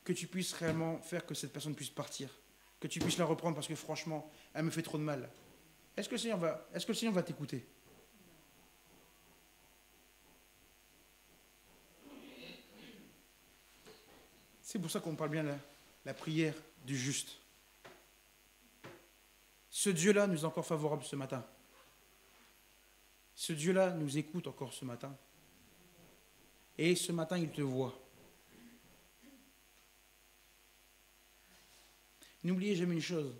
Que tu puisses réellement faire que cette personne puisse partir. Que tu puisses la reprendre parce que franchement, elle me fait trop de mal. Est-ce que le Seigneur va t'écouter? C'est pour ça qu'on parle bien de la prière du juste. Ce Dieu-là nous est encore favorable ce matin. Ce Dieu-là nous écoute encore ce matin. Et ce matin, il te voit. N'oubliez jamais une chose.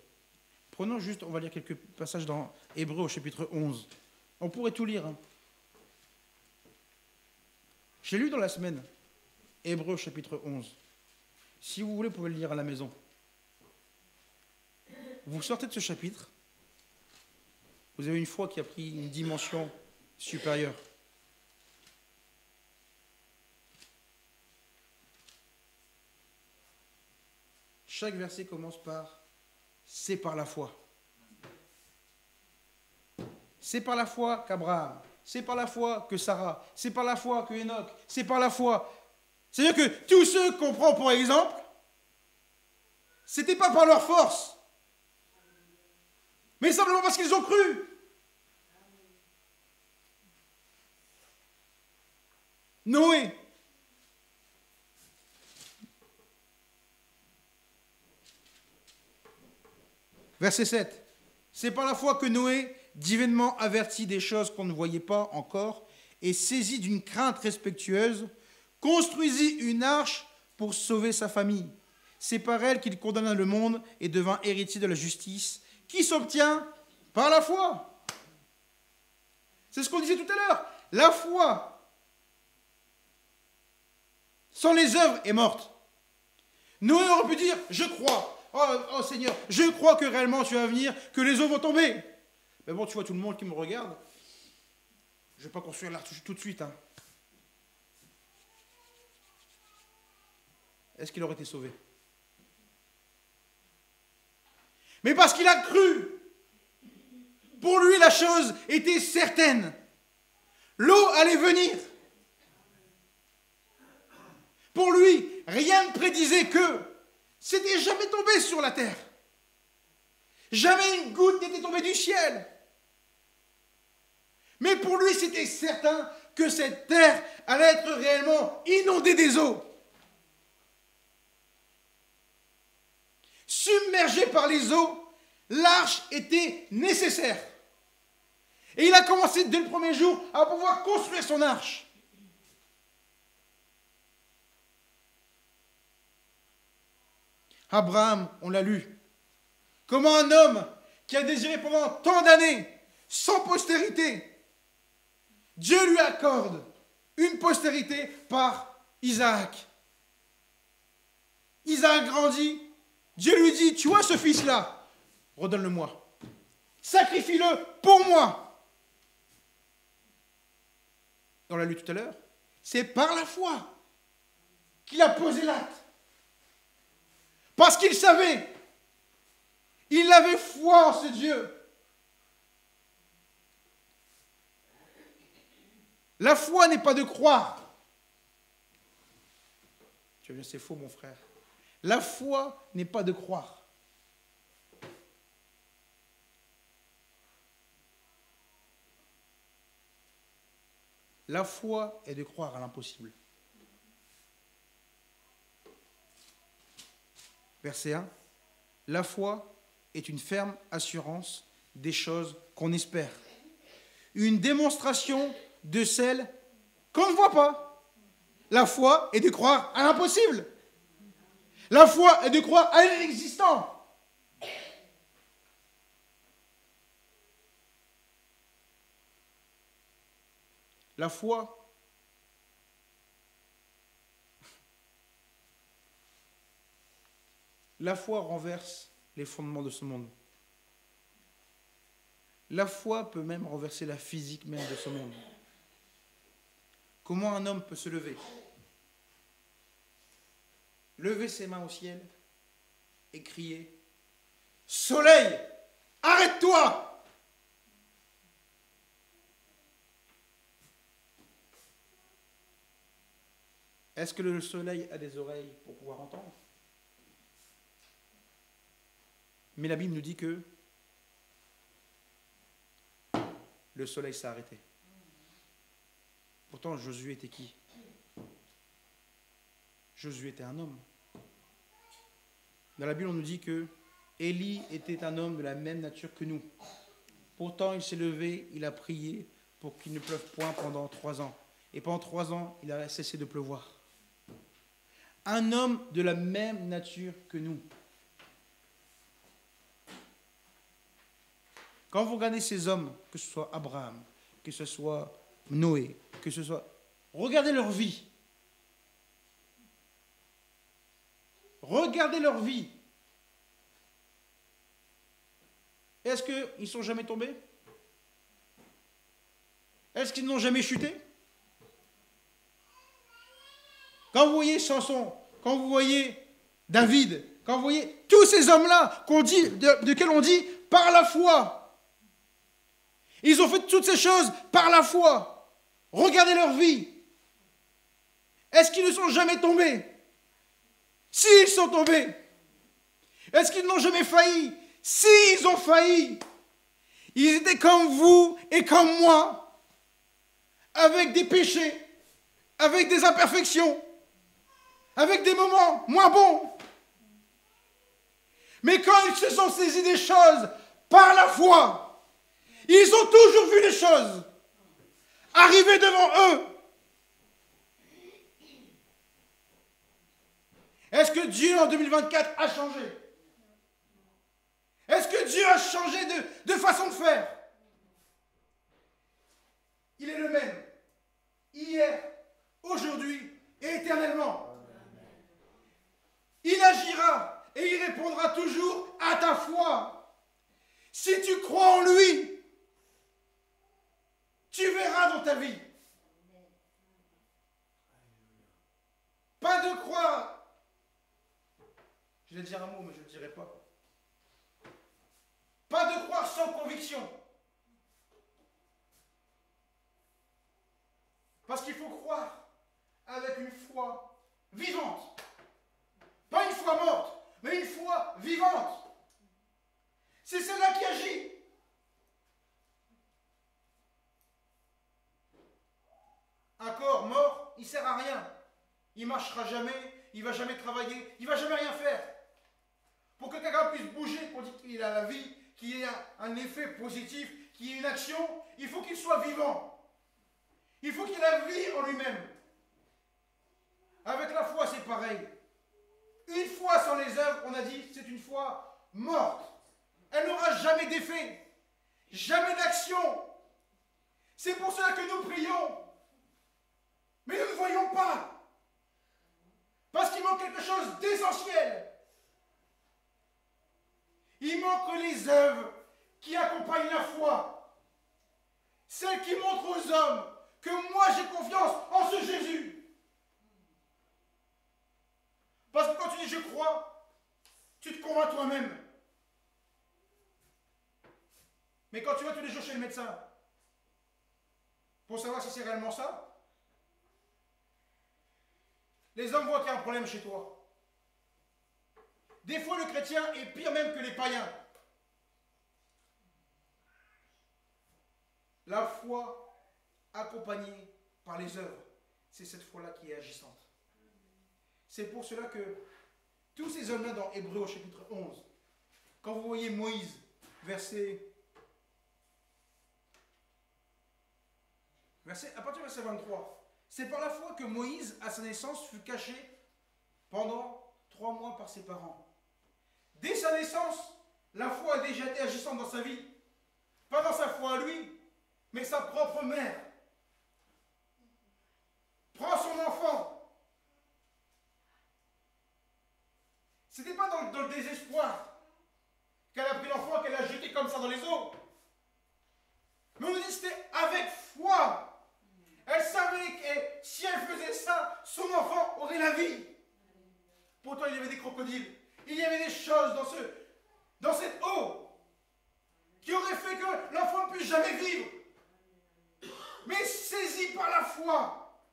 Prenons juste, on va lire quelques passages dans Hébreux au chapitre 11. On pourrait tout lire. Hein. J'ai lu dans la semaine Hébreux au chapitre 11. Si vous voulez, vous pouvez le lire à la maison. Vous sortez de ce chapitre, vous avez une foi qui a pris une dimension supérieure. Chaque verset commence par « C'est par la foi ». C'est par la foi qu'Abraham, c'est par la foi que Sarah, c'est par la foi que Enoch, c'est par la foi. C'est-à-dire que tous ceux qu'on prend pour exemple, ce n'était pas par leur force, mais simplement parce qu'ils ont cru. Noé. Verset 7. C'est par la foi que Noé, divinement averti des choses qu'on ne voyait pas encore, et saisi d'une crainte respectueuse, construisit une arche pour sauver sa famille. C'est par elle qu'il condamna le monde et devint héritier de la justice, qui s'obtient par la foi. C'est ce qu'on disait tout à l'heure. La foi, sans les œuvres, est morte. Noé aurait pu dire, je crois. Oh Seigneur, je crois que réellement tu vas venir, que les eaux vont tomber. Mais bon, tu vois tout le monde qui me regarde. Je ne vais pas construire l'arche tout de suite. Hein. Est-ce qu'il aurait été sauvé? Mais parce qu'il a cru. Pour lui, la chose était certaine. L'eau allait venir. Pour lui, rien ne prédisait que c'était jamais tombé sur la terre. Jamais une goutte n'était tombée du ciel. Mais pour lui, c'était certain que cette terre allait être réellement inondée des eaux. Submergée par les eaux, l'arche était nécessaire. Et il a commencé dès le premier jour à pouvoir construire son arche. Abraham, on l'a lu, comment un homme qui a désiré pendant tant d'années, sans postérité, Dieu lui accorde une postérité par Isaac. Isaac grandit. Dieu lui dit, tu vois ce fils-là, redonne-le-moi. Sacrifie-le pour moi. On l'a lu tout à l'heure. C'est par la foi qu'il a posé l'acte. Parce qu'il savait. Il avait foi en ce Dieu. La foi n'est pas de croire. Tu veux dire, c'est faux, mon frère. La foi n'est pas de croire. La foi est de croire à l'impossible. Verset 1. La foi est une ferme assurance des choses qu'on espère. Une démonstration de celles qu'on ne voit pas. La foi est de croire à l'impossible. La foi est de croire à l'inexistant. La foi renverse les fondements de ce monde. La foi peut même renverser la physique même de ce monde. Comment un homme peut se lever, lever ses mains au ciel et crier « Soleil, arrête-toi !» Est-ce que le soleil a des oreilles pour pouvoir entendre? Mais la Bible nous dit que le soleil s'est arrêté. Pourtant, Josué était qui? Josué était un homme. Dans la Bible, on nous dit que Élie était un homme de la même nature que nous. Pourtant, il s'est levé, il a prié pour qu'il ne pleuve point pendant 3 ans. Et pendant 3 ans, il a cessé de pleuvoir. Un homme de la même nature que nous. Quand vous regardez ces hommes, que ce soit Abraham, que ce soit Noé, que ce soit... Regardez leur vie. Regardez leur vie. Est-ce qu'ils ne sont jamais tombés? Est-ce qu'ils n'ont jamais chuté? Quand vous voyez Samson, quand vous voyez David, quand vous voyez tous ces hommes-là desquels on dit par la foi, ils ont fait toutes ces choses par la foi. Regardez leur vie. Est-ce qu'ils ne sont jamais tombés? S'ils sont tombés, est-ce qu'ils n'ont jamais failli? S'ils ont failli, ils étaient comme vous et comme moi, avec des péchés, avec des imperfections, avec des moments moins bons. Mais quand ils se sont saisis des choses par la foi, ils ont toujours vu les choses arriver devant eux. Est-ce que Dieu en 2024 a changé? Est-ce que Dieu a changé de façon de faire? Il est le même, hier, aujourd'hui et éternellement. Il agira et il répondra toujours à ta foi. Si tu crois en lui, tu verras dans ta vie. Pas de croire. Je vais dire un mot, mais je ne le dirai pas. Pas de croire sans conviction. Parce qu'il faut croire avec une foi vivante. Pas une foi morte, mais une foi vivante. C'est celle-là qui agit. Un corps mort, il ne sert à rien. Il ne marchera jamais, il ne va jamais travailler, il ne va jamais rien faire. Pour que quelqu'un puisse bouger, pour dire qu'il a la vie, qu'il y ait un effet positif, qu'il y ait une action, il faut qu'il soit vivant. Il faut qu'il ait la vie en lui-même. Avec la foi, c'est pareil. Une foi sans les œuvres, on a dit, c'est une foi morte. Elle n'aura jamais d'effet, jamais d'action. C'est pour cela que nous prions. Mais nous ne voyons pas. Parce qu'il manque quelque chose d'essentiel. Il manque les œuvres qui accompagnent la foi. Celles qui montrent aux hommes que moi j'ai confiance en ce Jésus. Parce que quand tu dis je crois, tu te convaincs toi-même. Mais quand tu vas tous les jours chez le médecin, pour savoir si c'est réellement ça, les hommes voient qu'il y a un problème chez toi. Des fois, le chrétien est pire même que les païens. La foi accompagnée par les œuvres, c'est cette foi-là qui est agissante. C'est pour cela que tous ces hommes-là dans Hébreux au chapitre 11, quand vous voyez Moïse, à partir du verset 23, c'est par la foi que Moïse, à sa naissance, fut caché pendant 3 mois par ses parents. Dès sa naissance, la foi a déjà été agissante dans sa vie. Pas dans sa foi à lui, mais sa propre mère prend son enfant. C'était pas dans le désespoir qu'elle a pris l'enfant, qu'elle l'a jeté comme ça dans les eaux. Mais on nous dit que c'était avec foi. Elle savait que si elle faisait ça, son enfant aurait la vie. Pourtant, il y avait des crocodiles. Il y avait des choses dans cette eau qui auraient fait que l'enfant ne puisse jamais vivre. Mais saisie par la foi,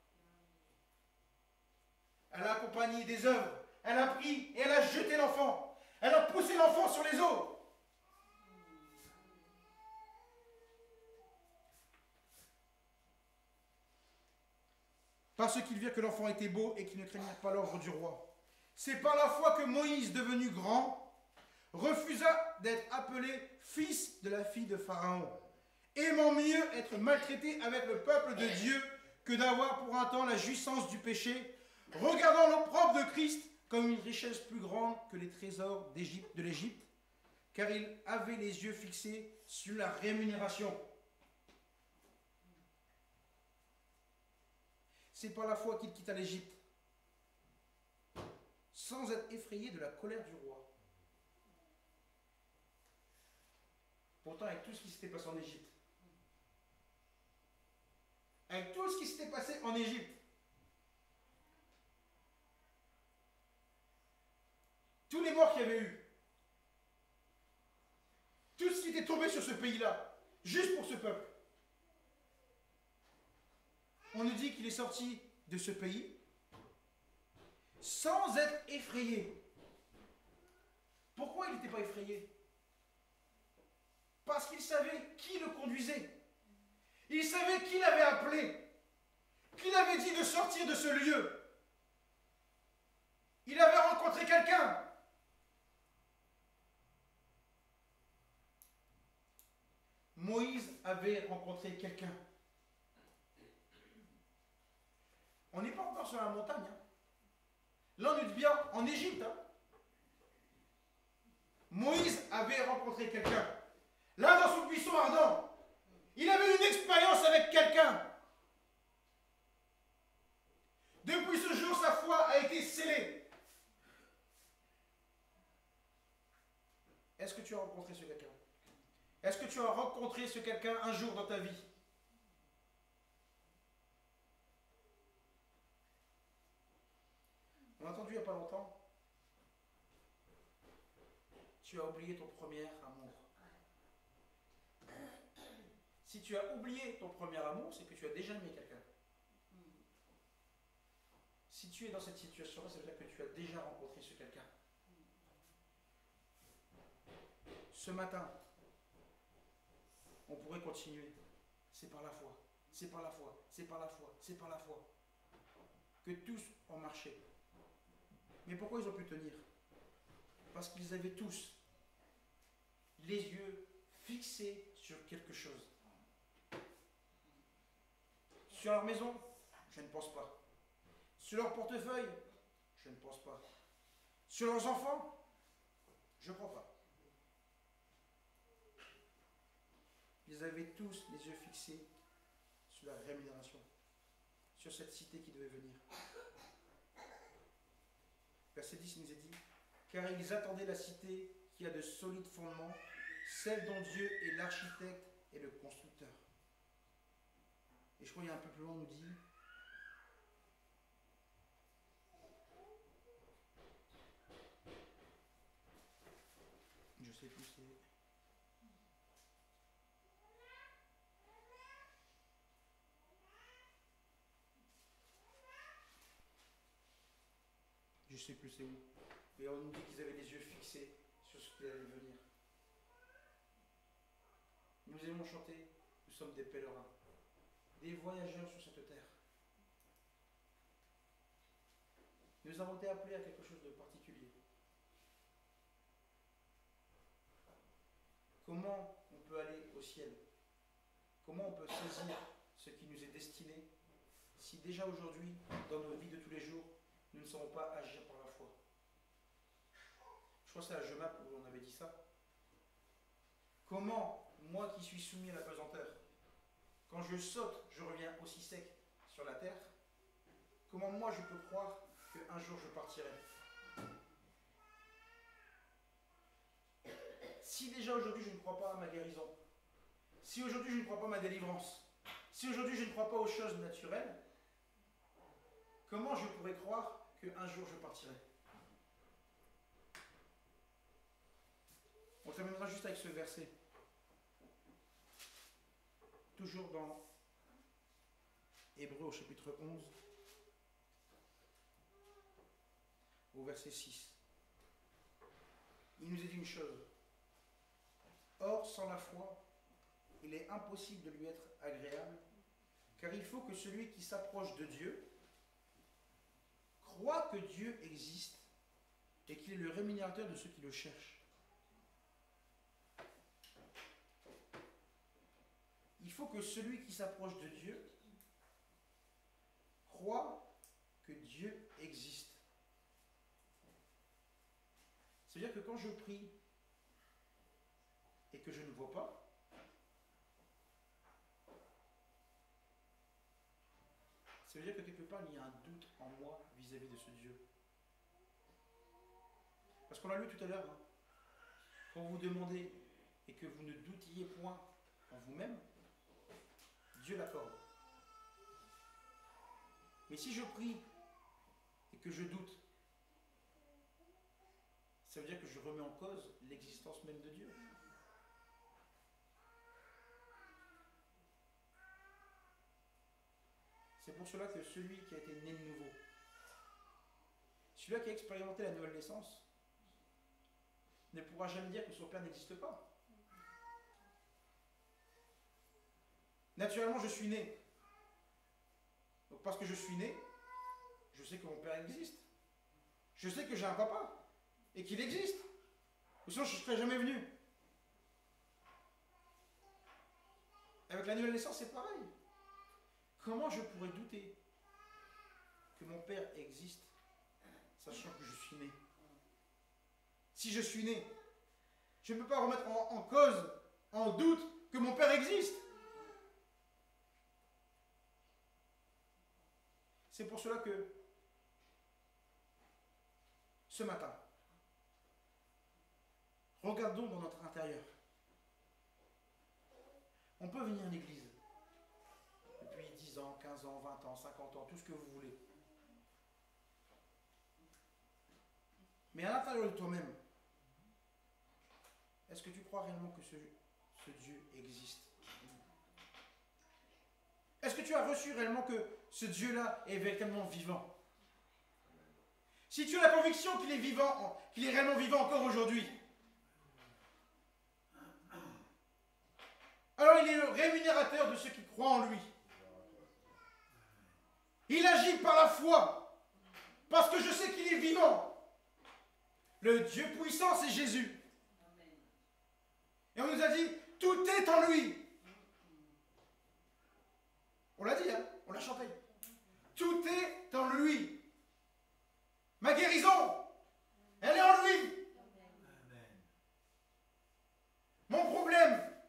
elle a accompagné des œuvres. Elle a pris et elle a jeté l'enfant. Elle a poussé l'enfant sur les eaux. Parce qu'ils virent que l'enfant était beau et qu'ils ne craignirent pas l'ordre du roi. C'est par la foi que Moïse, devenu grand, refusa d'être appelé fils de la fille de Pharaon, aimant mieux être maltraité avec le peuple de Dieu que d'avoir pour un temps la jouissance du péché, regardant l'opprobre de Christ comme une richesse plus grande que les trésors de l'Égypte, car il avait les yeux fixés sur la rémunération. C'est par la foi qu'il quitta l'Égypte, sans être effrayé de la colère du roi. Pourtant, avec tout ce qui s'était passé en Égypte, tous les morts qu'il y avait eu, tout ce qui était tombé sur ce pays-là, juste pour ce peuple, on nous dit qu'il est sorti de ce pays sans être effrayé. Pourquoi il n'était pas effrayé? Parce qu'il savait qui le conduisait. Il savait qui l'avait appelé, qui l'avait dit de sortir de ce lieu. Il avait rencontré quelqu'un. Moïse avait rencontré quelqu'un. On n'est pas encore sur la montagne. Hein. Là, on est bien en Égypte. Hein. Moïse avait rencontré quelqu'un. Là, dans son buisson ardent, il avait une expérience avec quelqu'un. Depuis ce jour, sa foi a été scellée. Est-ce que tu as rencontré ce quelqu'un? Est-ce que tu as rencontré ce quelqu'un un jour dans ta vie? On a entendu il n'y a pas longtemps, tu as oublié ton premier amour. Si tu as oublié ton premier amour, c'est que tu as déjà aimé quelqu'un. Si tu es dans cette situation-là, ça veut dire que tu as déjà rencontré ce quelqu'un. Ce matin, on pourrait continuer. C'est par la foi, c'est par la foi, c'est par la foi, c'est par la foi que tous ont marché. Mais pourquoi ils ont pu tenir? Parce qu'ils avaient tous les yeux fixés sur quelque chose. Sur leur maison, je ne pense pas. Sur leur portefeuille, je ne pense pas. Sur leurs enfants, je ne crois pas. Ils avaient tous les yeux fixés sur la rémunération, sur cette cité qui devait venir. Verset 10, il nous est dit, car ils attendaient la cité qui a de solides fondements, celle dont Dieu est l'architecte et le constructeur. Et je crois qu'il y a un peu plus loin, on nous dit, je sais plus, c'est... Je sais plus c'est où. Mais on nous dit qu'ils avaient les yeux fixés sur ce qui allait venir. Nous aimons chanter, nous sommes des pèlerins, des voyageurs sur cette terre. Nous avons été appelés à quelque chose de particulier. Comment on peut aller au ciel? Comment on peut saisir ce qui nous est destiné si déjà aujourd'hui, dans nos vies de tous les jours, nous ne savons pas agir par la foi? Je crois que c'est à Jemap où on avait dit ça. Comment, moi qui suis soumis à la pesanteur, quand je saute, je reviens aussi sec sur la terre? Comment moi je peux croire qu'un jour je partirai? Si déjà aujourd'hui je ne crois pas à ma guérison, si aujourd'hui je ne crois pas à ma délivrance, si aujourd'hui je ne crois pas aux choses naturelles, comment je pourrais croire qu'un jour je partirai? On terminera juste avec ce verset. Toujours dans Hébreux au chapitre 11, au verset 6. Il nous est dit une chose. Or, sans la foi, il est impossible de lui être agréable, car il faut que celui qui s'approche de Dieu croit que Dieu existe et qu'il est le rémunérateur de ceux qui le cherchent. Il faut que celui qui s'approche de Dieu croit que Dieu existe. C'est-à-dire que quand je prie et que je ne vois pas, ça veut dire que quelque part il y a un doute en moi vis-à-vis de ce Dieu. Parce qu'on l'a lu tout à l'heure, hein, quand vous demandez et que vous ne doutiez point en vous-même, Dieu l'accorde. Mais si je prie et que je doute, ça veut dire que je remets en cause l'existence même de Dieu. C'est pour cela que celui qui a été né de nouveau, celui-là qui a expérimenté la nouvelle naissance, ne pourra jamais dire que son Père n'existe pas. Naturellement, je suis né. Donc parce que je suis né, je sais que mon Père existe. Je sais que j'ai un papa et qu'il existe. Ou sinon, je ne serais jamais venu. Avec la nouvelle naissance, c'est pareil. Comment je pourrais douter que mon Père existe, sachant que je suis né? Si je suis né, je ne peux pas remettre en cause, en doute, que mon Père existe. C'est pour cela que ce matin, regardons dans notre intérieur. On peut venir à l'église depuis 10 ans, 15 ans, 20 ans, 50 ans, tout ce que vous voulez. Mais à l'intérieur de toi-même, est-ce que tu crois réellement que ce Dieu existe? Est-ce que tu as reçu réellement que ce Dieu-là est véritablement vivant? Si tu as la conviction qu'il est vivant, qu'il est réellement vivant encore aujourd'hui, alors il est le rémunérateur de ceux qui croient en lui. Il agit par la foi, parce que je sais qu'il est vivant. Le Dieu puissant, c'est Jésus. Et on nous a dit, tout est en lui. On l'a dit, hein, on l'a chanté. Tout est en lui. Ma guérison, elle est en lui. Amen. Mon problème,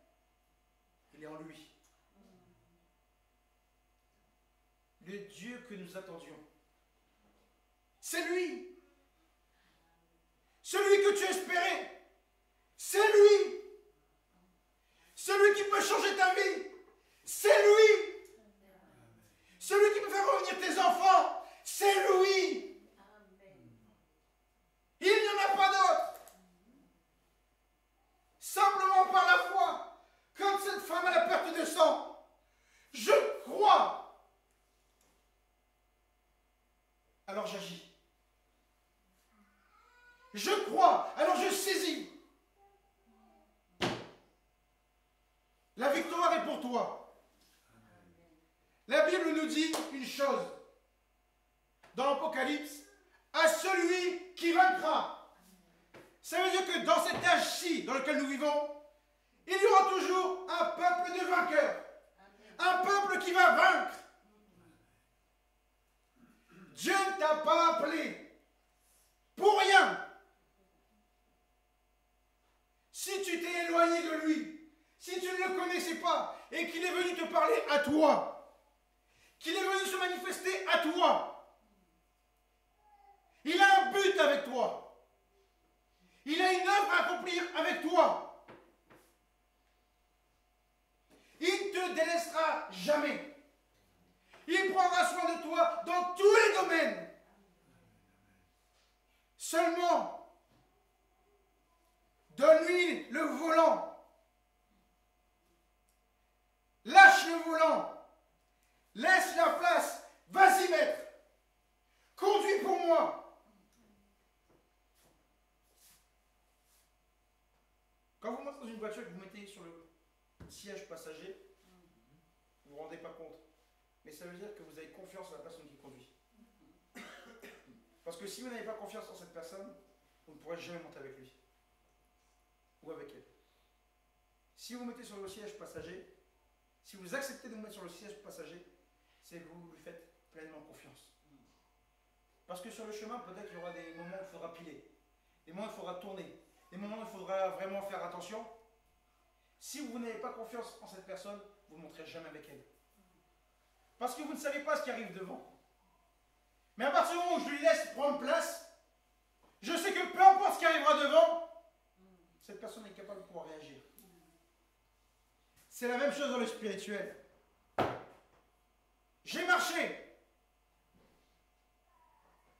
il est en lui. Le Dieu que nous attendions, c'est lui. celui que tu espérais, c'est lui. Celui qui peut changer ta vie, c'est lui. Celui qui peut faire revenir tes enfants, c'est lui. Il n'y en a pas d'autre. Simplement par la foi, comme cette femme à la perte de sang, je crois. Alors j'agis. Je crois, alors je saisis. La victoire est pour toi. La Bible nous dit une chose. Dans l'Apocalypse, à celui qui vaincra. Ça veut dire que dans cet âge-ci dans lequel nous vivons, il y aura toujours un peuple de vainqueurs. Un peuple qui va vaincre. Dieu ne t'a pas appelé pour rien. Si tu t'es éloigné de lui, si tu ne le connaissais pas et qu'il est venu te parler à toi, qu'il est venu se manifester à toi, il a un but avec toi. Il a une œuvre à accomplir avec toi. Il ne te délaissera jamais. Il prendra soin de toi dans tous les domaines. Seulement, donne-lui le volant. Lâche le volant. Laisse la place. Vas-y, maître. Conduis pour moi. Quand vous montez dans une voiture et que vous mettez sur le siège passager, vous ne vous rendez pas compte. Mais ça veut dire que vous avez confiance en la personne qui conduit. Parce que si vous n'avez pas confiance en cette personne, vous ne pourrez jamais monter avec lui. Ou avec elle. Si vous vous mettez sur le siège passager, si vous acceptez de vous mettre sur le siège passager, c'est que vous lui faites pleinement confiance. Parce que sur le chemin, peut-être qu'il y aura des moments où il faudra piler, des moments où il faudra tourner, des moments où il faudra vraiment faire attention. Si vous n'avez pas confiance en cette personne, vous ne monterez jamais avec elle. Parce que vous ne savez pas ce qui arrive devant. Mais à partir du moment où je lui laisse prendre place, je sais que peu importe ce qui arrivera devant, cette personne est capable de pouvoir réagir. C'est la même chose dans le spirituel. J'ai marché.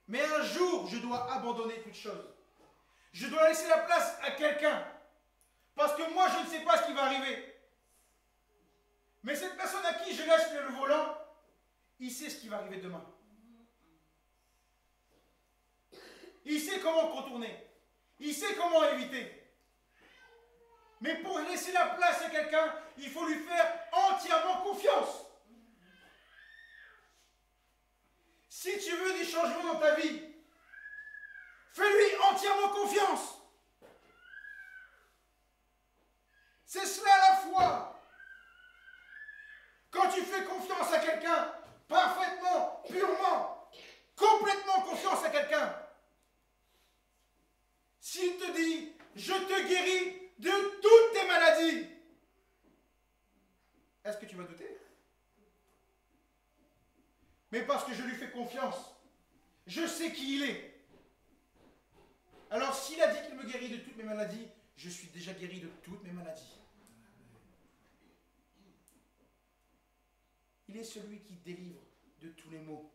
Mais un jour, je dois abandonner toute chose. Je dois laisser la place à quelqu'un. Parce que moi, je ne sais pas ce qui va arriver. Mais cette personne à qui je laisse le volant, il sait ce qui va arriver demain. Il sait comment contourner. Il sait comment éviter. Mais pour laisser la place à quelqu'un, il faut lui faire entièrement confiance. Si tu veux des changements dans ta vie, fais-lui entièrement confiance. C'est cela la foi. Quand tu fais confiance à quelqu'un, parfaitement, purement, complètement confiance à quelqu'un, s'il te dit, je te guéris de toutes tes maladies, est-ce que tu vas douter? Mais parce que je lui fais confiance, je sais qui il est. Alors s'il a dit qu'il me guérit de toutes mes maladies, je suis déjà guéri de toutes mes maladies. Il est celui qui délivre de tous les maux.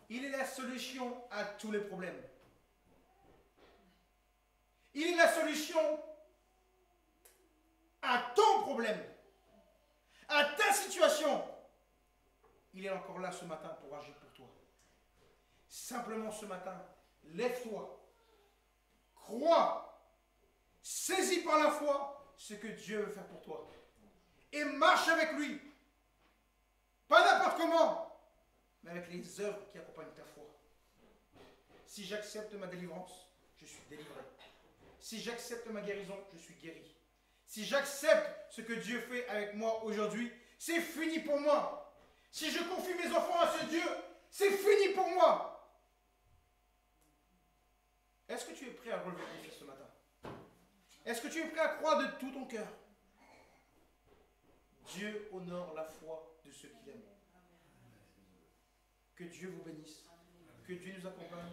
Il est la solution à tous les problèmes. Il est la solution à ton problème, à ta situation. Il est encore là ce matin pour agir pour toi. Simplement ce matin, lève-toi, crois, saisis par la foi ce que Dieu veut faire pour toi et marche avec lui. Pas n'importe comment, mais avec les œuvres qui accompagnent ta foi. Si j'accepte ma délivrance, je suis délivré. Si j'accepte ma guérison, je suis guéri. Si j'accepte ce que Dieu fait avec moi aujourd'hui, c'est fini pour moi. Si je confie mes enfants à ce Dieu, c'est fini pour moi. Est-ce que tu es prêt à relever le défi ce matin? Est-ce que tu es prêt à croire de tout ton cœur? Dieu honore la foi de ceux qui l'aiment. Que Dieu vous bénisse. Que Dieu nous accompagne.